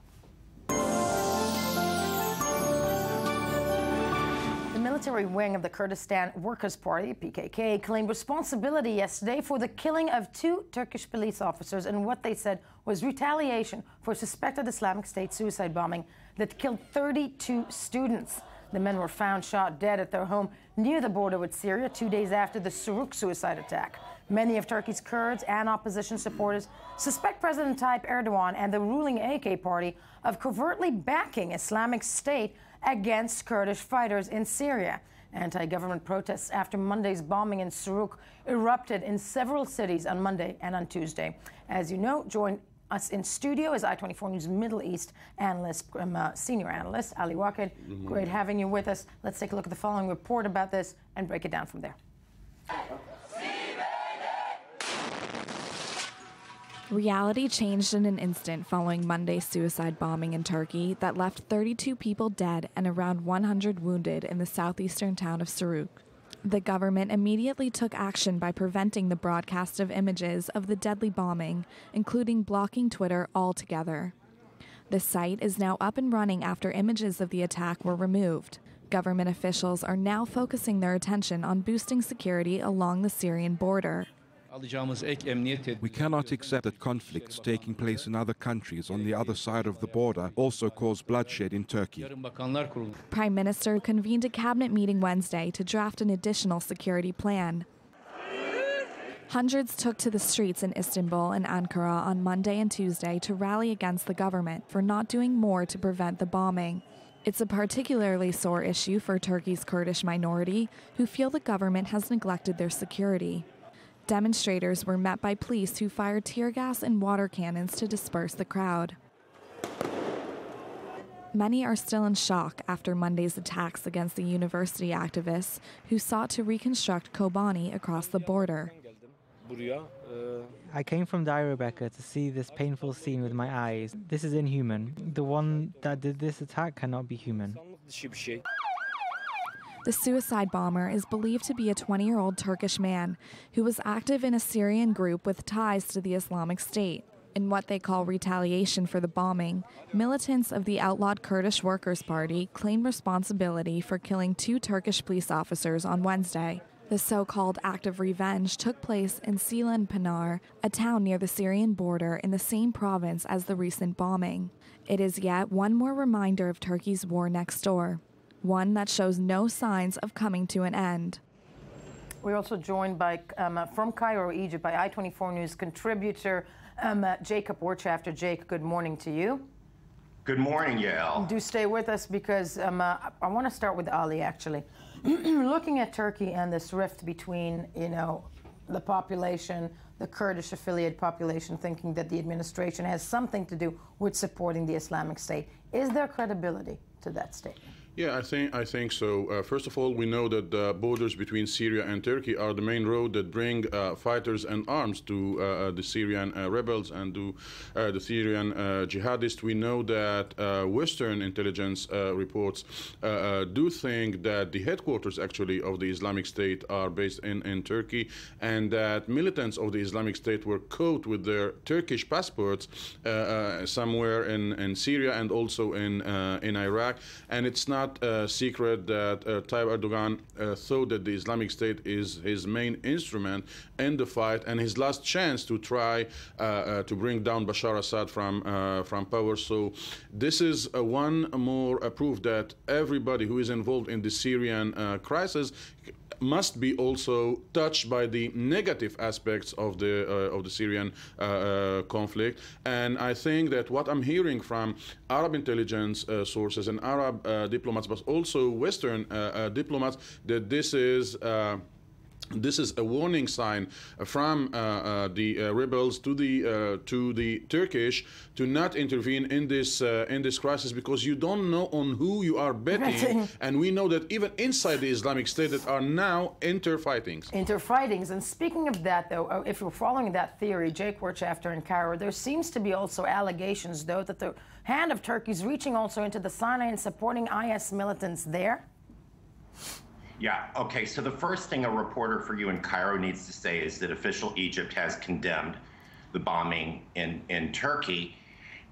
The military wing of the Kurdistan Workers' Party, PKK, claimed responsibility yesterday for the killing of 2 Turkish police officers in what they said was retaliation for a suspected Islamic State suicide bombing that killed 32 students. The men were found shot dead at their home near the border with Syria 2 days after the Suruk suicide attack. Many of Turkey's Kurds and opposition supporters suspect President Tayyip Erdogan and the ruling AK party of covertly backing Islamic State against Kurdish fighters in Syria. Anti-government protests after Monday's bombing in Suruk erupted in several cities on Monday and on Tuesday. As you know, join us in studio is I-24 News Middle East analyst, senior analyst, Ali Waked. Great having you with us. Let's take a look at the following report about this and break it down from there. Reality changed in an instant following Monday's suicide bombing in Turkey that left 32 people dead and around 100 wounded in the southeastern town of Suruk. The government immediately took action by preventing the broadcast of images of the deadly bombing, including blocking Twitter altogether. The site is now up and running after images of the attack were removed. Government officials are now focusing their attention on boosting security along the Syrian border. We cannot accept that conflicts taking place in other countries on the other side of the border also cause bloodshed in Turkey. Prime Minister convened a cabinet meeting Wednesday to draft an additional security plan. Hundreds took to the streets in Istanbul and Ankara on Monday and Tuesday to rally against the government for not doing more to prevent the bombing. It's a particularly sore issue for Turkey's Kurdish minority, who feel the government has neglected their security. Demonstrators were met by police who fired tear gas and water cannons to disperse the crowd. Many are still in shock after Monday's attacks against the university activists who sought to reconstruct Kobani across the border. I came from Diyarbakir to see this painful scene with my eyes. This is inhuman. The one that did this attack cannot be human. The suicide bomber is believed to be a 20-year-old Turkish man who was active in a Syrian group with ties to the Islamic State. In what they call retaliation for the bombing, militants of the outlawed Kurdish Workers' Party claimed responsibility for killing 2 Turkish police officers on Wednesday. The so-called act of revenge took place in Ceylanpınar, a town near the Syrian border in the same province as the recent bombing. It is yet one more reminder of Turkey's war next door, one that shows no signs of coming to an end. We're also joined by, from Cairo, Egypt, by I-24 News contributor Jacob Wirtschafter. Jake, good morning to you. Good morning, Yael. Do stay with us because I want to start with Ali, actually. Looking at Turkey and this rift between, the population, the Kurdish affiliate population, thinking that the administration has something to do with supporting the Islamic State. Is there credibility to that statement? Yeah, I think so. First of all, we know that the borders between Syria and Turkey are the main road that bring fighters and arms to the Syrian rebels and to the Syrian jihadists. We know that Western intelligence reports do think that the headquarters actually of the Islamic State are based in Turkey, and that militants of the Islamic State were caught with their Turkish passports somewhere in Syria and also in Iraq. And it's not a secret that Tayyip Erdogan thought that the Islamic State is his main instrument in the fight and his last chance to try to bring down Bashar Assad from power. So this is one more proof that everybody who is involved in the Syrian crisis must be also touched by the negative aspects of the Syrian conflict. And I think that what I'm hearing from Arab intelligence sources and Arab diplomats, but also Western diplomats, that this is a warning sign from the rebels to the Turkish to not intervene in this crisis, because you don't know on who you are betting. And we know that even inside the Islamic State that are now interfightings. And speaking of that, though, if you're following that theory, Jake Wirtschafter in Cairo, there seems to be also allegations, though, that the hand of Turkey is reaching also into the Sinai and supporting IS militants there. Yeah, okay, so the first thing a reporter for you in Cairo needs to say is that official Egypt has condemned the bombing in Turkey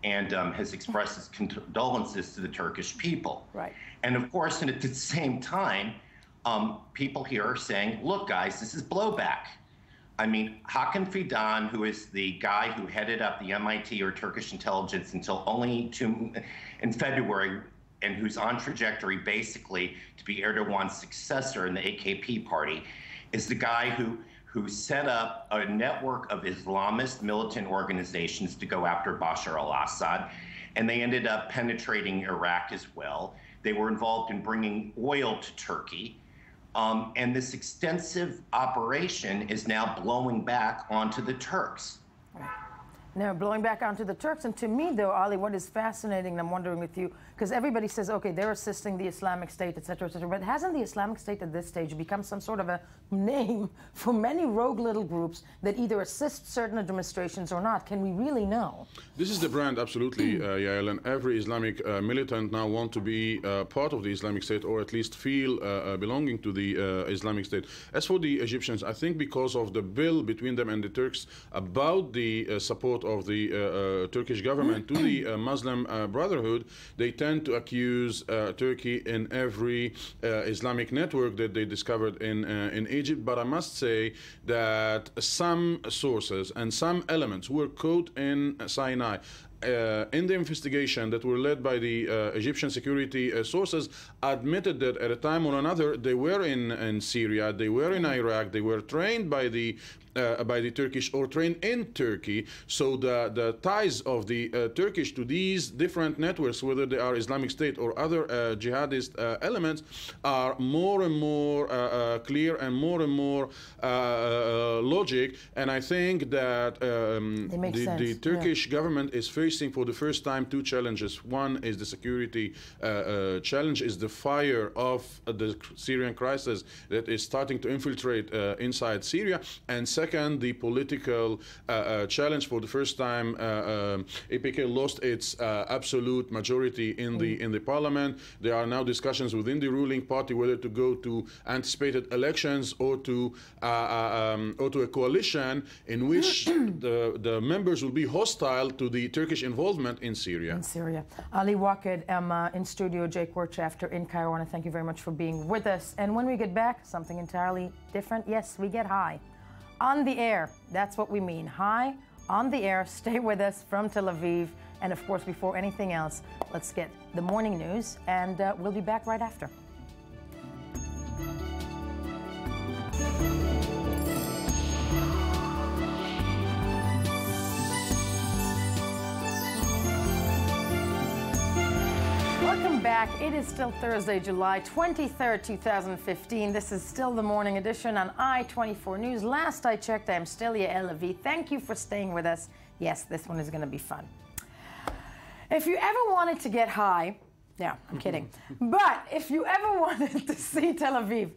and has expressed its condolences to the Turkish people. Right. And of course, and at the same time, people here are saying, look, guys, this is blowback. I mean, Hakan Fidan, who is the guy who headed up the MIT or Turkish intelligence until only in February, and who's on trajectory basically to be Erdogan's successor in the AKP party, is the guy who set up a network of Islamist militant organizations to go after Bashar al-Assad, and they ended up penetrating Iraq as well. They were involved in bringing oil to Turkey, and this extensive operation is now blowing back onto the Turks. Now, blowing back onto the Turks. And to me, though, Ali, what is fascinating, and I'm wondering with you, because everybody says, okay, they're assisting the Islamic State, et cetera, but hasn't the Islamic State at this stage become some sort of a name for many rogue little groups that either assist certain administrations or not? Can we really know? This is the brand, absolutely, Yael, and every Islamic militant now want to be part of the Islamic State, or at least feel belonging to the Islamic State. As for the Egyptians, I think because of the bill between them and the Turks about the support of the Turkish government to the Muslim Brotherhood, they tend to accuse Turkey in every Islamic network that they discovered in Egypt. But I must say that some sources and some elements who were caught in Sinai in the investigation that were led by the Egyptian security sources admitted that at a time or another they were in Syria, they were in Iraq, they were trained by the Turkish or trained in Turkey. So the ties of the Turkish to these different networks, whether they are Islamic State or other jihadist elements, are more and more clear and more logic. And I think that the Turkish government is facing for the first time two challenges. One is the security challenge, is the fire of the Syrian crisis that is starting to infiltrate inside Syria, and second, the political challenge. For the first time, APK lost its absolute majority in the parliament. There are now discussions within the ruling party whether to go to anticipated elections or to a coalition in which the members will be hostile to the Turkish involvement in Syria. Ali Waqid, in studio, Jake Wirtschafter in Cairo. I want to thank you very much for being with us. And when we get back, something entirely different. Yes, we get high. On the air, that's what we mean. High, on the air. Stay with us from Tel Aviv. And of course, before anything else, let's get the morning news, and we'll be back right after. Welcome back. It is still Thursday, July 23rd, 2015. This is still the morning edition on I-24 News. Last I checked, I'm still Yael Levi. Thank you for staying with us. Yes, this one is going to be fun. If you ever wanted to get high, Yeah, I'm kidding. But if you ever wanted to see Tel Aviv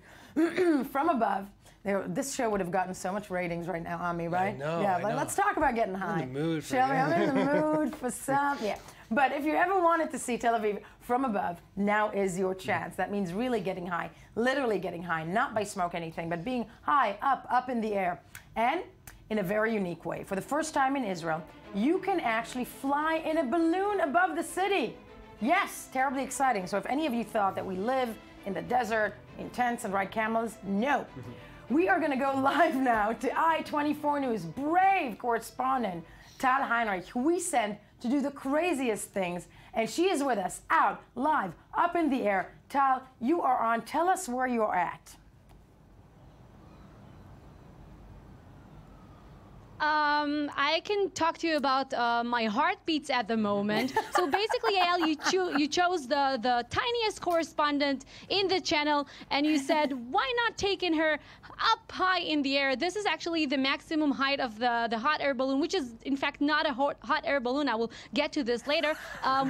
from above, this show would have gotten so much ratings right now, Ami, right? I know, yeah, I know. Let's talk about getting high. I'm in the mood for Shall we? I'm in the mood for some. Yeah. But if you ever wanted to see Tel Aviv from above, now is your chance. That means really getting high, literally getting high, not by smoke anything, but being high, up in the air. And in a very unique way. For the first time in Israel, you can actually fly in a balloon above the city. Yes, terribly exciting. So if any of you thought that we live in the desert, in tents and ride camels, no. We are going to go live now to I-24 News brave correspondent Tal Heinrich, who we sent to do the craziest things. And she is with us, out, live, up in the air. Tal, you are on. Tell us where you're at. I can talk to you about my heartbeats at the moment. So basically, Yael, you chose the tiniest correspondent in the channel, and you said, why not taking her up high in the air? This is actually the maximum height of the hot air balloon, which is, in fact, not a hot air balloon. I will get to this later.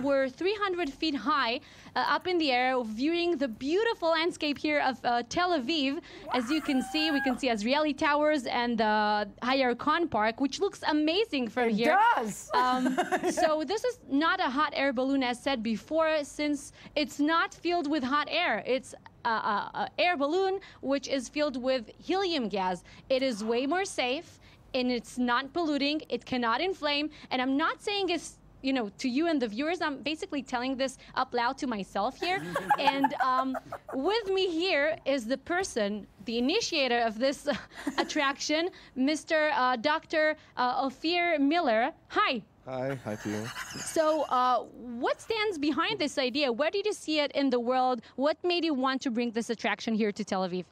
We're 300 feet high up in the air, viewing the beautiful landscape here of Tel Aviv. As you can see, we can see Azrieli Towers and the Higher Khan Park, which looks amazing from here. It does. So this is not a hot air balloon, as said before, since it's not filled with hot air. It's an air balloon which is filled with helium gas. It is way more safe, and it's not polluting. It cannot inflame. And I'm not saying it's, you know, to you and the viewers, I'm basically telling this up loud to myself here. And with me here is the person, the initiator of this attraction, Mr. Dr. Ophir Miller. Hi. Hi to you. So what stands behind this idea? Where did you see it in the world? What made you want to bring this attraction here to Tel Aviv?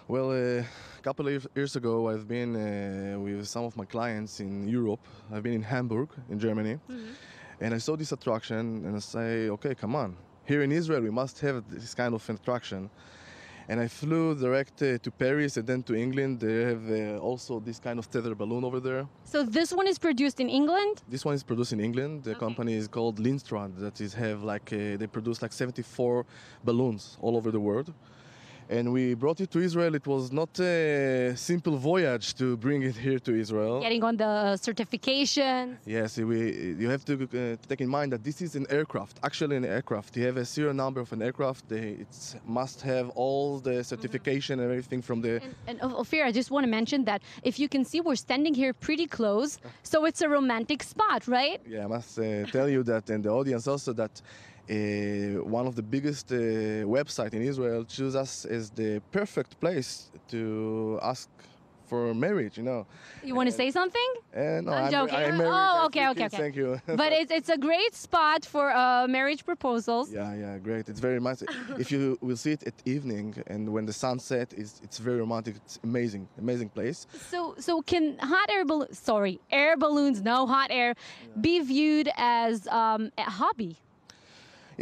Well, a couple of years ago, I've been with some of my clients in Europe. I've been in Hamburg, in Germany. And I saw this attraction, and I say, okay, come on. Here in Israel, we must have this kind of attraction. And I flew direct to Paris and then to England. They have also this kind of tether balloon over there. So this one is produced in England? This one is produced in England. The company is called Lindstrand. That is they produce like 74 balloons all over the world. And we brought it to Israel. It was not a simple voyage to bring it here to Israel. Getting on the certification. Yes, you have to take in mind that this is an aircraft, actually an aircraft. You have a serial number of an aircraft. It must have all the certification and everything from the... And Ophir, I just want to mention that if you can see, we're standing here pretty close, so it's a romantic spot, right? Yeah, I must tell you that, and the audience also, that one of the biggest websites in Israel choose us as the perfect place to ask for marriage, you know. You want to say something? No, I'm joking. I'm married. Oh, okay. Thank you. But it's a great spot for marriage proposals. Yeah, great. It's very nice. If you will see it at evening and when the sun sets, it's very romantic. It's amazing place. So can air balloons, no hot air, be viewed as a hobby?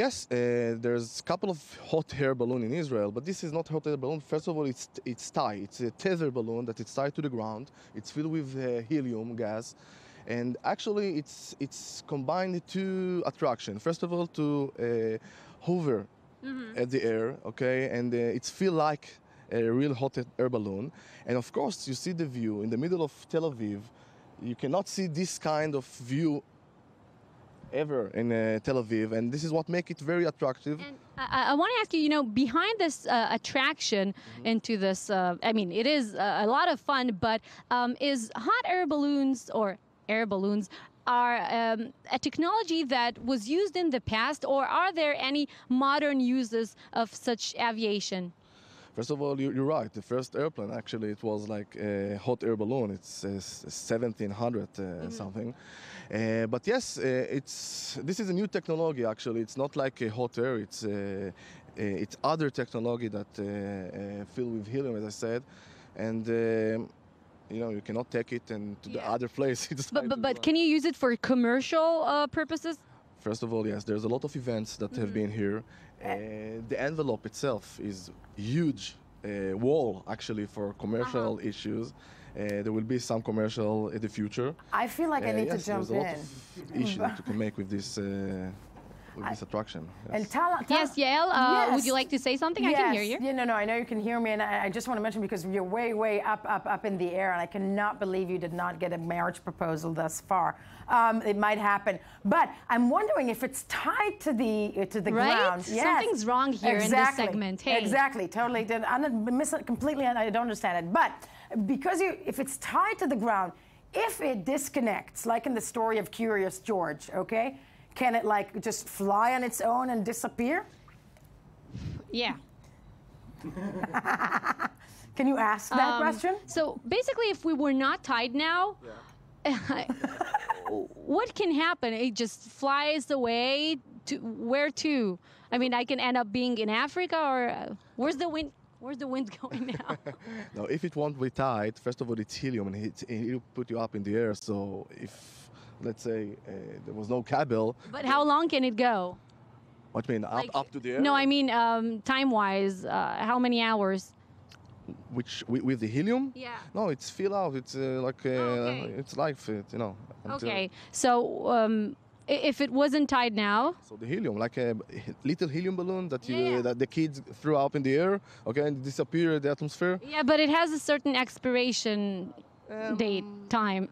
Yes, there's a couple of hot air balloons in Israel, but this is not a hot air balloon. First of all, it's tied. It's a tether balloon that is tied to the ground. It's filled with helium gas, and actually it's combined two attractions. First of all, to hover at the air, okay, and it's feel like a real hot air balloon. And of course, you see the view in the middle of Tel Aviv. You cannot see this kind of view ever in Tel Aviv, and this is what makes it very attractive. And I want to ask you, you know, behind this attraction into this, I mean, it is a lot of fun, but is hot air balloons or air balloons are a technology that was used in the past, or are there any modern uses of such aviation? First of all, you're right. The first airplane, actually, it was like a hot air balloon. It's 1700 something. But yes, this is a new technology, actually. It's not like a hot air. It's other technology that filled with helium, as I said. And, you know, you cannot take it to the other place. But can you use it for commercial purposes? First of all, yes, there's a lot of events that have been here. The envelope itself is huge wall, actually, for commercial issues. There will be some commercial in the future. I feel like I need to jump in. There's a lot of issues that you can make with this. with this attraction. And yes, Yael, would you like to say something? Yes. I can hear you. Yeah, no, I know you can hear me, and I just want to mention, because you're way, way up in the air, and I cannot believe you did not get a marriage proposal thus far. It might happen, but I'm wondering if it's tied to the ground. Yes. Something's wrong here in this segment. Hey. Exactly, totally. Completely, I don't understand it. But because if it's tied to the ground, if it disconnects, like in the story of Curious George, okay, can it like just fly on its own and disappear? Yeah. Can you ask that question? So basically, if we were not tied now, what can happen? It just flies away to where to? I mean, I can end up being in Africa, or where's the wind? Where's the wind going now? No, if it won't be tied, first of all, it's helium, and it'll put you up in the air. So if, let's say, there was no cable. But how long can it go? What do you mean, Like, up to the air? No, I mean time-wise, how many hours? Which with the helium? Yeah. No, it's fill out. It's it's life. You know. Okay, so if it wasn't tied now. So the helium, like a little helium balloon that that the kids threw up in the air, okay, and disappear in the atmosphere. Yeah, but it has a certain expiration date time.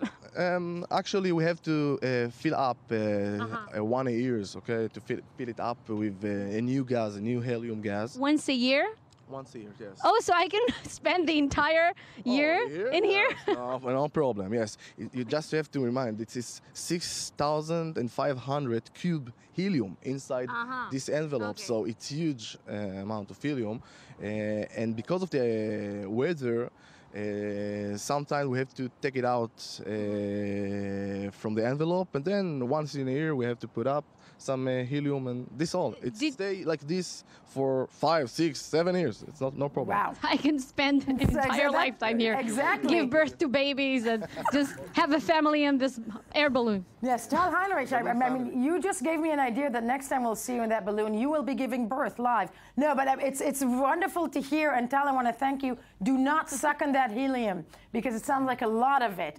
Actually, we have to fill up 1 year, okay, to fill it up with a new gas, a new helium gas. Once a year? Once a year, yes. Oh, so I can spend the entire year in here? No problem, yes. You just have to remind, it is 6,500 cube helium inside this envelope, so it's huge amount of helium. And because of the weather, sometimes we have to take it out from the envelope, and then once in a year we have to put up some helium, and this all. It stay like this for 5, 6, 7 years. It's no problem. Wow. I can spend an entire lifetime here. Exactly. Give birth to babies and just have a family in this air balloon. Yes, Tal Heinrich, I mean, you just gave me an idea that next time we'll see you in that balloon, you will be giving birth live. No, but it's wonderful to hear, and Tal, I want to thank you. Do not suck on that helium, because it sounds like a lot of it.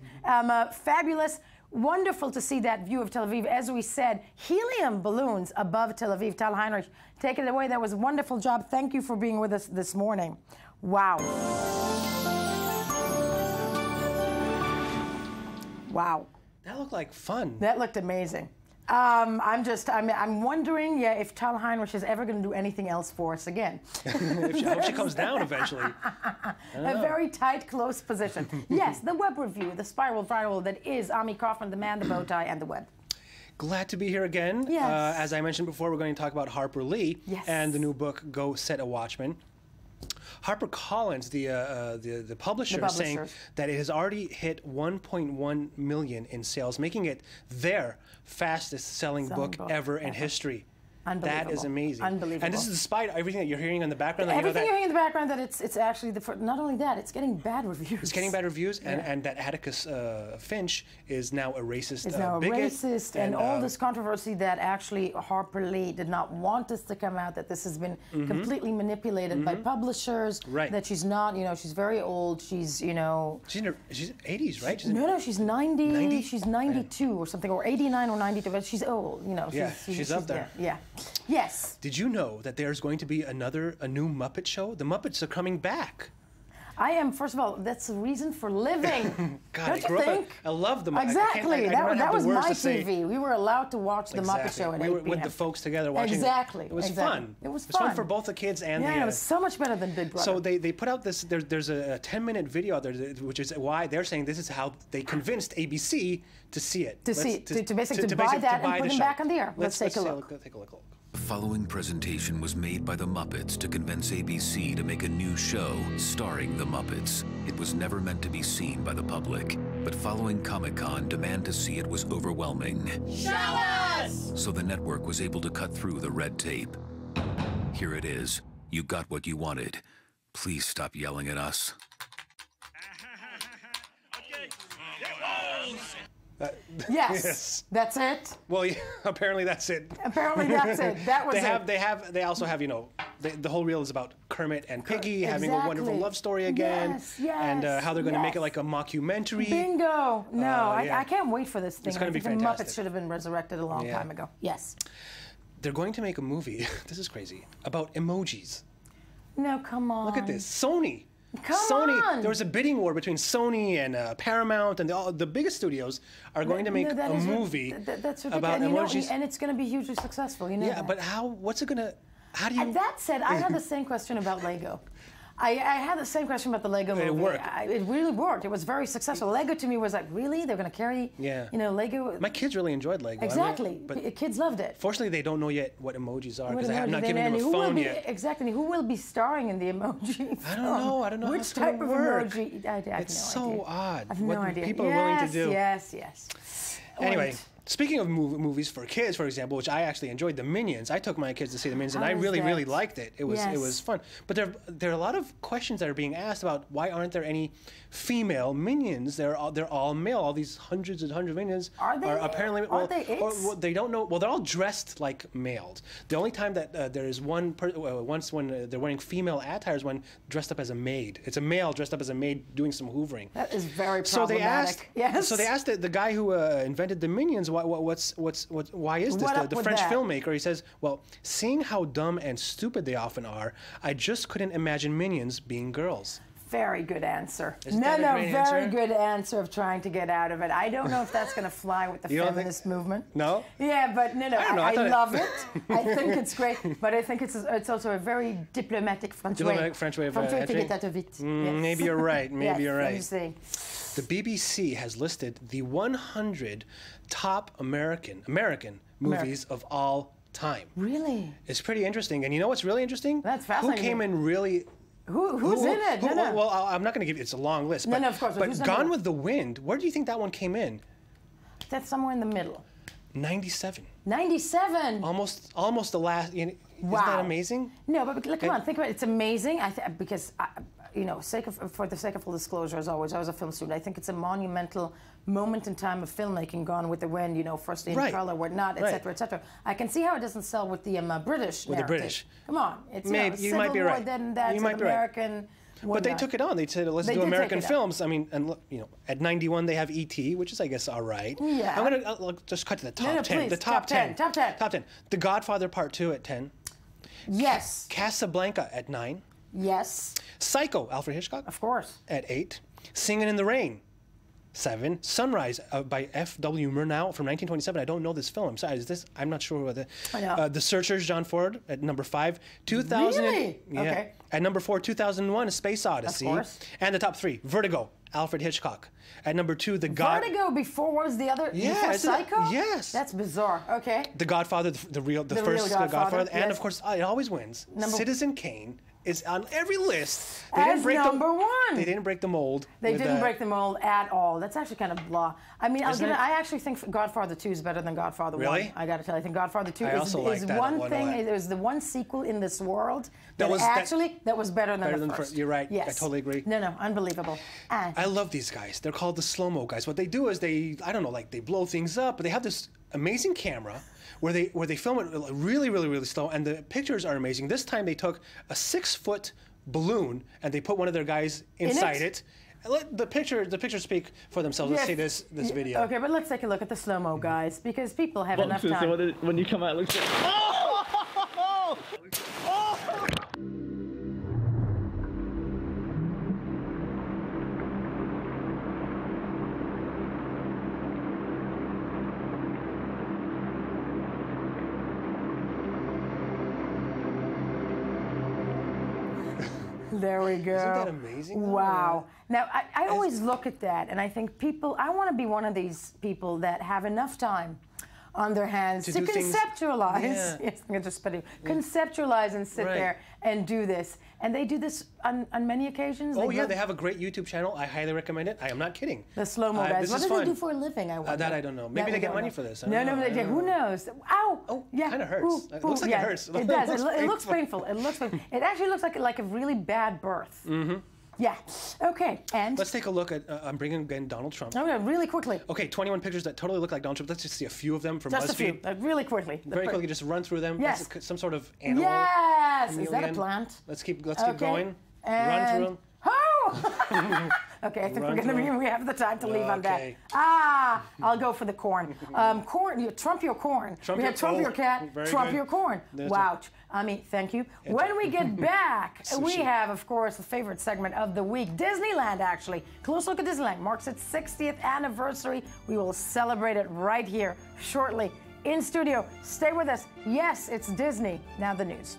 Fabulous. Wonderful to see that view of Tel Aviv. As we said, helium balloons above Tel Aviv. Tal Heinrich, take it away. That was a wonderful job. Thank you for being with us this morning. Wow. Wow. That looked like fun. That looked amazing. I'm wondering, if Tal Heinrich is ever going to do anything else for us again. I hope she comes down eventually. A very tight, close position. Yes, the web review, the spiral viral that is Ami Kaufman, the man, the bow tie, and the web. Glad to be here again. Yes. As I mentioned before, we're going to talk about Harper Lee and the new book, Go Set a Watchman. HarperCollins, the publisher, saying that it has already hit 1.1 million in sales, making it their fastest-selling book ever in history. That is amazing. Unbelievable. And this is despite everything that you're hearing in the background. Everything you're hearing in the background, that it's actually, not only that, it's getting bad reviews. It's getting bad reviews, and that Atticus Finch is now a racist Is now a bigot. racist, and all this controversy that actually Harper Lee did not want this to come out, that this has been completely manipulated by publishers, that she's not, she's very old, she's, She's in her 80s, right? No, she's 90? She's 92 or something, or 89 or 92, but she's old, she's up there. Yeah. Yes. Did you know that there's going to be a new Muppet show? The Muppets are coming back. I am, first of all, that's a reason for living. God, Don't you think? I love the Muppets. Exactly. That was my TV. We were allowed to watch the Muppet Show at 8 p.m. with the folks together watching. Exactly. It was fun. It was fun. It was fun for both the kids and the... Yeah, it was so much better than Big Brother. So they put out this, there's a 10-minute video out there, which is why they're saying this is how they convinced ABC to see it. To basically buy that and put them back on the air. Let's take a look. Take a look. The following presentation was made by the Muppets to convince ABC to make a new show starring the Muppets. It was never meant to be seen by the public, but following Comic-Con, demand to see it was overwhelming. Show us! So the network was able to cut through the red tape. Here it is. You got what you wanted. Please stop yelling at us. Yes, that's it. Well, yeah, apparently that's it. Apparently that's it. That was They also have, the whole reel is about Kermit and Piggy having a wonderful love story again. Yes, and how they're going to make it like a mockumentary. Bingo. No, I can't wait for this thing. It's going to be fantastic. fantastic. The Muppets should have been resurrected a long time ago. Yes. they're going to make a movie, this is crazy, about emojis. No, come on. Look at this. Sony. Come on. There was a bidding war between Sony and Paramount, and the biggest studios are going to make a movie that's about emojis. And it's going to be hugely successful. You know yeah, that. but what's it going to, how do you... And that said, I had the same question about Lego. I had the same question about the Lego movie. It worked. It really worked. It was very successful. Lego to me was like, really? They're going to carry, Lego? My kids really enjoyed Lego. Exactly. But kids loved it. Fortunately, they don't know yet what emojis are because I have not given them a phone yet. Exactly. Who will be starring in the emoji I don't know. I don't know Which how type of work. emoji? I have It's no so idea. odd I have what no idea. people are willing to do. Yes. Anyway. Speaking of movies for kids, for example, which I actually enjoyed, The Minions. I took my kids to see The Minions, and I really liked it. It was fun. But there are a lot of questions that are being asked about why aren't there any female Minions? They're all male. All these hundreds and hundreds of Minions are apparently they don't know. Well, they're all dressed like males. The only time that there is once when they're wearing female attire is when dressed up as a maid. It's a male dressed up as a maid doing some hoovering. That is very problematic. So they asked the guy who invented the Minions. Why is this? The French filmmaker, he says, well, seeing how dumb and stupid they often are, I just couldn't imagine Minions being girls. Very good answer. Very good answer of trying to get out of it. I don't know if that's going to fly with the feminist movement. No? Yeah, but no. I love it. I think it's great, but I think it's also a very diplomatic French way. French way of Maybe you're right. Maybe you're right. The BBC has listed the 100 top American movies of all time. Really? It's pretty interesting. And you know what's really interesting? That's fascinating. Who came in really... Who's in it? Well, I'm not going to give you... It's a long list. But, of course. But Gone with the Wind, where do you think that one came in? That's somewhere in the middle. 97. 97? Almost the last... Wow. Isn't that amazing? No, but come on, think about it. It's amazing because... for the sake of full disclosure, as always, I was a film student. I think it's a monumental moment in time of filmmaking, Gone with the Wind, first in color, whatnot, etc., etc. I can see how it doesn't sell with the British narrative. With the British. Come on. It's you might be right. Then that's American. But they took it on. They said, let's do American films. I mean, and at 91 they have E.T., which is, I guess, all right. Yeah. I'm going to just cut to the top 10. Please. The top 10. Top 10. The Godfather Part 2 at 10. Yes. Casablanca at 9. Yes. Psycho, Alfred Hitchcock. Of course. At 8. Singing in the Rain. 7. Sunrise by F.W. Murnau from 1927. I don't know this film. I'm sorry. I'm not sure what I know. The Searchers, John Ford at number 5. 2000. Really? Yeah. Okay. At number 4, 2001, A Space Odyssey. Of course. And the top 3, Vertigo, Alfred Hitchcock. At number 2, Vertigo before, what was the other? Yeah. Before Psycho? Yes. That's bizarre. Okay. The Godfather, the first Godfather. Yes. And of course, it always wins. Citizen Kane is on every list. Number 1. They didn't break the mold. They didn't break the mold at all. That's actually kind of blah. I mean, I actually think Godfather 2 is better than Godfather 1. Really? I got to tell you, I think Godfather 2 is one thing. It was the one sequel in this world that was better than the first. You're right. Yes. I totally agree. No, unbelievable. I love these guys. They're called the slow-mo guys. What they do is they blow things up, but they have this amazing camera where they film it really, really, really slow, and the pictures are amazing. This time they took a 6-foot balloon and they put one of their guys inside it. And let the pictures speak for themselves. Let's see this video. Okay, but let's take a look at the slow-mo guys, because people have enough time. So when you come out, it looks like... Oh! Oh! There we go. Isn't that amazing? Wow. Now, I always look at that, and I think I want to be one of these people that have enough time on their hands to conceptualize. Yeah. Yes, I'm just putting conceptualize and sit there and do this. And they do this on many occasions. Oh, yeah, they have a great YouTube channel. I highly recommend it. I am not kidding. The slow-mo guys. What do they do for a living, I wonder? That I don't know. Maybe they get money for this. Who knows? Ow! Oh, yeah. Kind of hurts. It looks like it hurts. It does. It looks painful. It looks painful. It actually looks like a really bad birth. Mm-hmm. Yeah. Okay, and? Let's take a look at, I'm bringing again Donald Trump. Okay, really quickly. Okay, 21 pictures that totally look like Donald Trump. Let's just see a few of them from BuzzFeed. Just a few, really quickly. Very quickly, just run through them. Yes. Some sort of animal. Yes! Is that a plant? Let's keep going. And Run through them. Oh! Okay, I think Run we're going to through. we have the time to leave on that. Okay. I'll go for the corn. Corn, Trump your corn. Trump we your- had Trump your cat, very Trump good. your corn. There's Wow. Thank you. When we get back, we Sushi. have, of course, the favorite segment of the week. Disneyland, actually. Close look at Disneyland. Marks its 60th anniversary. We will celebrate it right here shortly in studio. Stay with us. Yes, it's Disney. Now the news.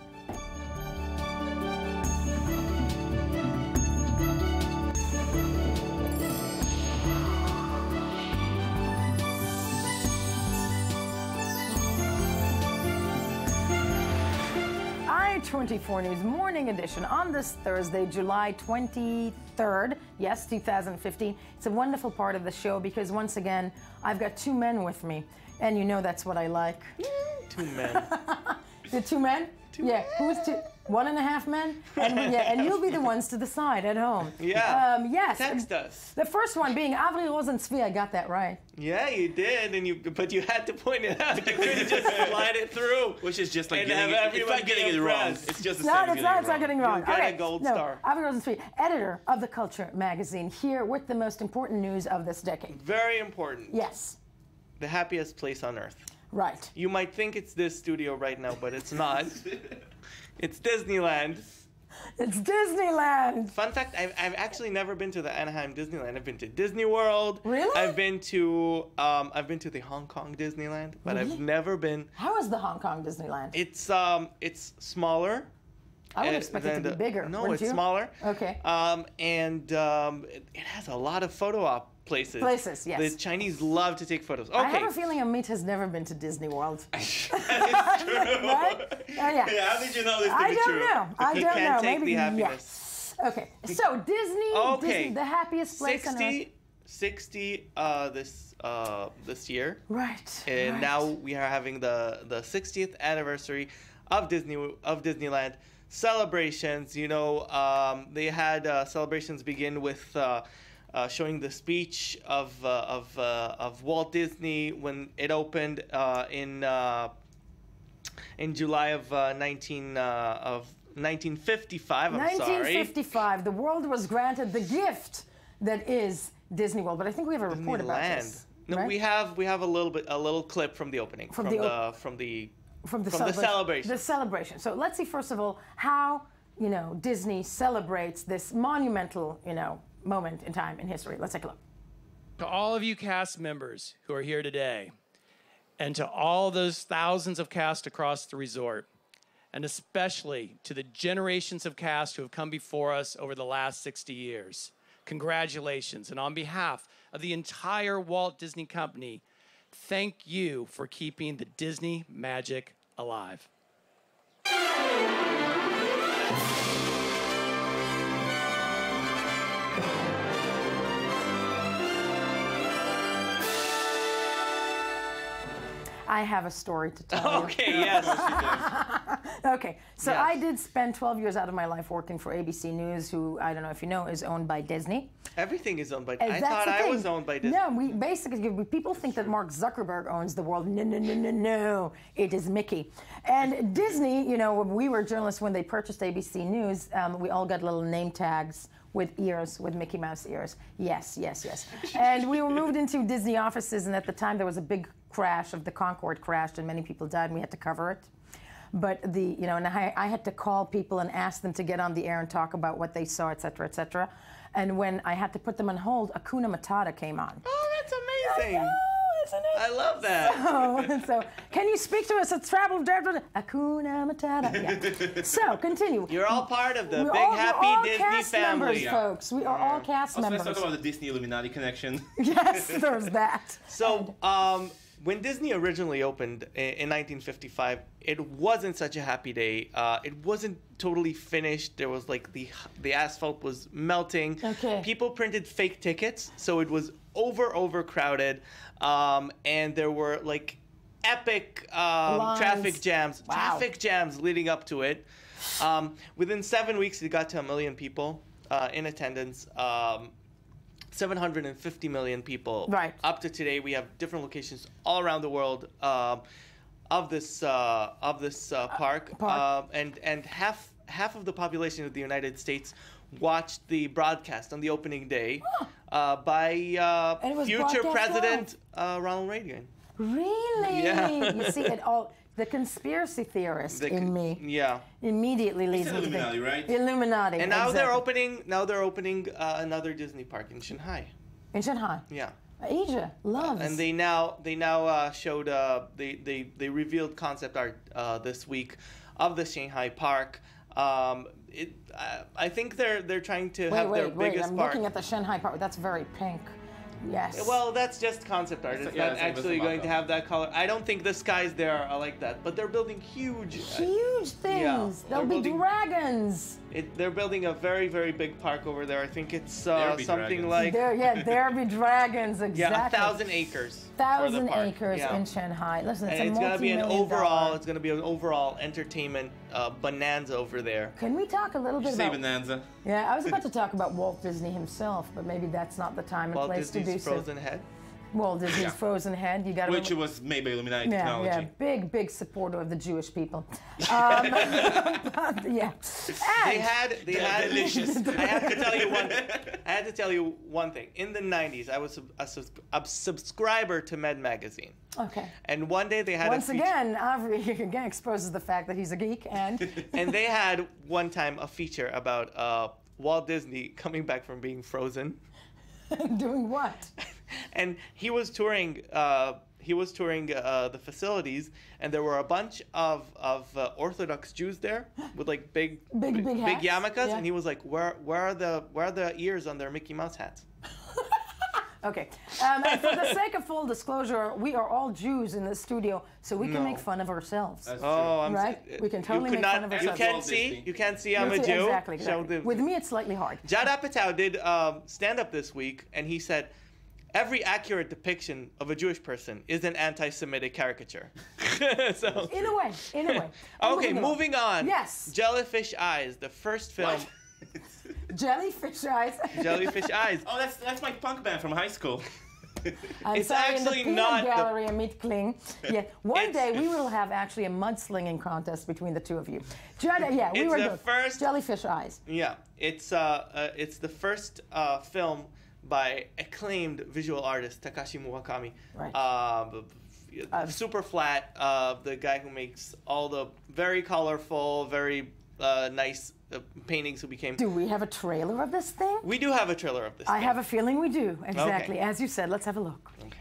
I-24 News Morning Edition on this Thursday, July 23rd. Yes, 2015. It's a wonderful part of the show because once again, I've got two men with me. And you know that's what I like. Two men. The two men? Yeah, who's two? 1.5 men? And you'll be the ones to decide at home. Yeah. Yes. Text us. The first one being Avri Rosenzweig. I got that right. Yeah, you did, but you had to point it out. You couldn't just slide it through. Which is just like And getting have it, it's like everyone getting be it wrong. impressed. It's just the No, same it's not. It's not getting wrong. You get Okay. a gold No, star. Avri Rosenzweig, editor of the Culture magazine, here with the most important news of this decade. Very important. Yes. The happiest place on earth. Right. You might think it's this studio right now, but it's not. It's Disneyland. It's Disneyland. Fun fact, I've actually never been to the Anaheim Disneyland. I've been to Disney World. Really? I've been to the Hong Kong Disneyland, but Really? I've never been. How is the Hong Kong Disneyland? It's smaller. I would expect it to be bigger. No, wouldn't it's you? smaller. Okay. It has a lot of photo op places. Places, yes. The Chinese love to take photos. Okay. I have a feeling Amit has never been to Disney World. That is true. Right? Oh, yeah. Yeah, how did you know this to I be don't true? know. I You don't can't know. take Maybe the happiness. yes. Okay. So Disney, Okay. the happiest place on earth. 60 this year. Right. And right. now we are having the 60th anniversary of Disneyland celebrations. You know, they had celebrations begin with showing the speech of Walt Disney when it opened in July of 1955. I'm sorry. 1955. The world was granted the gift that is Disney World, but I think we have a report about Disneyland. this. No, right? we have a little clip from the opening from the celebration. The celebration. So let's see first of all how Disney celebrates this monumental moment in time in history. Let's take a look. To all of you cast members who are here today, and to all those thousands of cast across the resort, and especially to the generations of cast who have come before us over the last 60 years, congratulations. And on behalf of the entire Walt Disney Company, thank you for keeping the Disney magic alive. I have a story to tell you. Okay, yes. Okay, so Yes. I did spend 12 years out of my life working for ABC News, who, I don't know if you know, is owned by Disney. Everything is owned by And I that's thought the I thing. was owned by Disney. No, people think that Mark Zuckerberg owns the world. No. It is Mickey. And Disney, we were journalists when they purchased ABC News. We all got little name tags with ears, with Mickey Mouse ears. Yes. And we were moved into Disney offices, and at the time there was a big crash of the Concorde crashed, and many people died, and we had to cover it. But and I had to call people and ask them to get on the air and talk about what they saw, et cetera, et cetera. And when I had to put them on hold, Hakuna Matata came on. Oh, that's amazing. I know, isn't it? I love that. So can you speak to us at Travel Hakuna Matata? Yeah. So continue. You're all part of the We're big all happy Disney cast family. members, folks. We are all cast Also, members. let's talk about the Disney Illuminati connection. Yes, there's that. So, when Disney originally opened in 1955, it wasn't such a happy day. It wasn't totally finished. There was the asphalt was melting. Okay. People printed fake tickets, so it was overcrowded, and there were epic traffic jams. Wow. Traffic jams leading up to it. Within 7 weeks, it got to 1 million people in attendance. 750 million people. Right. Up to today, we have different locations all around the world of this park. And half of the population of the United States watched the broadcast on the opening day by future President Ronald Reagan. Really? Yeah. You see, it all. The conspiracy theorist in me immediately leads me to Illuminati, right? Illuminati. And now exactly. they're opening another Disney park in Shanghai. In Shanghai. Yeah. Asia loves. And they now showed they revealed concept art this week of the Shanghai park. I think they're trying to have their biggest I'm park. looking at the Shanghai park. That's very pink. Yes. Well, that's just concept art. It's not actually going to have that color. I don't think the skies there are like that. But they're building huge things. Yeah, There'll be dragons. They're building a very, very big park over there. I think it's something like... There be dragons, exactly. Yeah, 1,000 acres. 1,000 acres in Shanghai. Listen, it's and a it's multi-million-dollar. It's going to be an overall entertainment bonanza over there. Can we talk a little bit about... bonanza? Yeah, I was about to talk about Walt Disney himself, but maybe that's not the time and place to do so. Walt Disney's frozen head? Walt Disney's frozen head. You got Which was made by Illuminati technology. Yeah, big supporter of the Jewish people. They had delicious. I had to tell you one thing. In the 90s, I was a subscriber to Med Magazine. Okay. And one day they had again, Avri again exposes the fact that he's a geek and and they had one time a feature about Walt Disney coming back from being frozen. Doing what? And he was touring. The facilities, and there were a bunch of Orthodox Jews there with like big yarmulkes, and he was like, "Where are the ears on their Mickey Mouse hats?" Okay. And for the sake of full disclosure, we are all Jews in this studio, so we can make fun of ourselves. That's true. Right? We can totally make fun of ourselves. You can't see I'm a Jew. Exactly. With me, it's slightly hard. Judd Apatow did stand-up this week, and he said, every accurate depiction of a Jewish person is an anti-Semitic caricature. So, in a way. Okay, moving on. Yes. Jellyfish Eyes, the first film. Jellyfish Eyes. Jellyfish Eyes. Oh, that's my punk band from high school. It's actually not the gallery in Meat Kling. Yeah, one day we will have actually a mudslinging contest between the two of you. We were good. First Jellyfish Eyes. Yeah, it's the first film by acclaimed visual artist Takashi Murakami. Right. Super Flat, the guy who makes all the very colorful, very nice paintings who became... Do we have a trailer of this thing? We do have a trailer of this I have a feeling we do, exactly. Okay. As you said, let's have a look. Okay.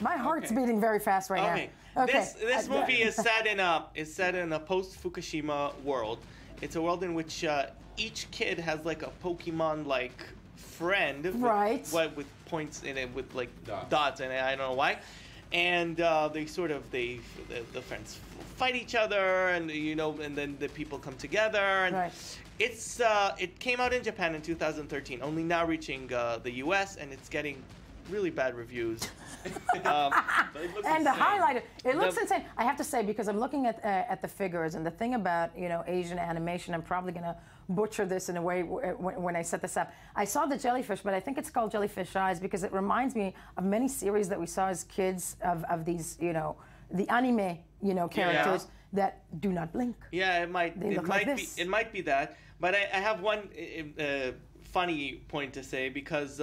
My heart's beating very fast right now. Okay. This movie is set in a post-Fukushima world. It's a world in which each kid has like a Pokemon-like friend, right? With points in it, with like dots in it. I don't know why. And the friends fight each other, and and then the people come together. And it came out in Japan in 2013, only now reaching the U.S. and it's getting really bad reviews. And the highlighter, it looks insane. I have to say, because I'm looking at the figures, and the thing about Asian animation, I'm probably gonna butcher this in a way when I set this up. I saw the jellyfish, but I think it's called Jellyfish Eyes because it reminds me of many series that we saw as kids of these, the anime, characters that do not blink. Yeah, it might be that. But I have one funny point to say because.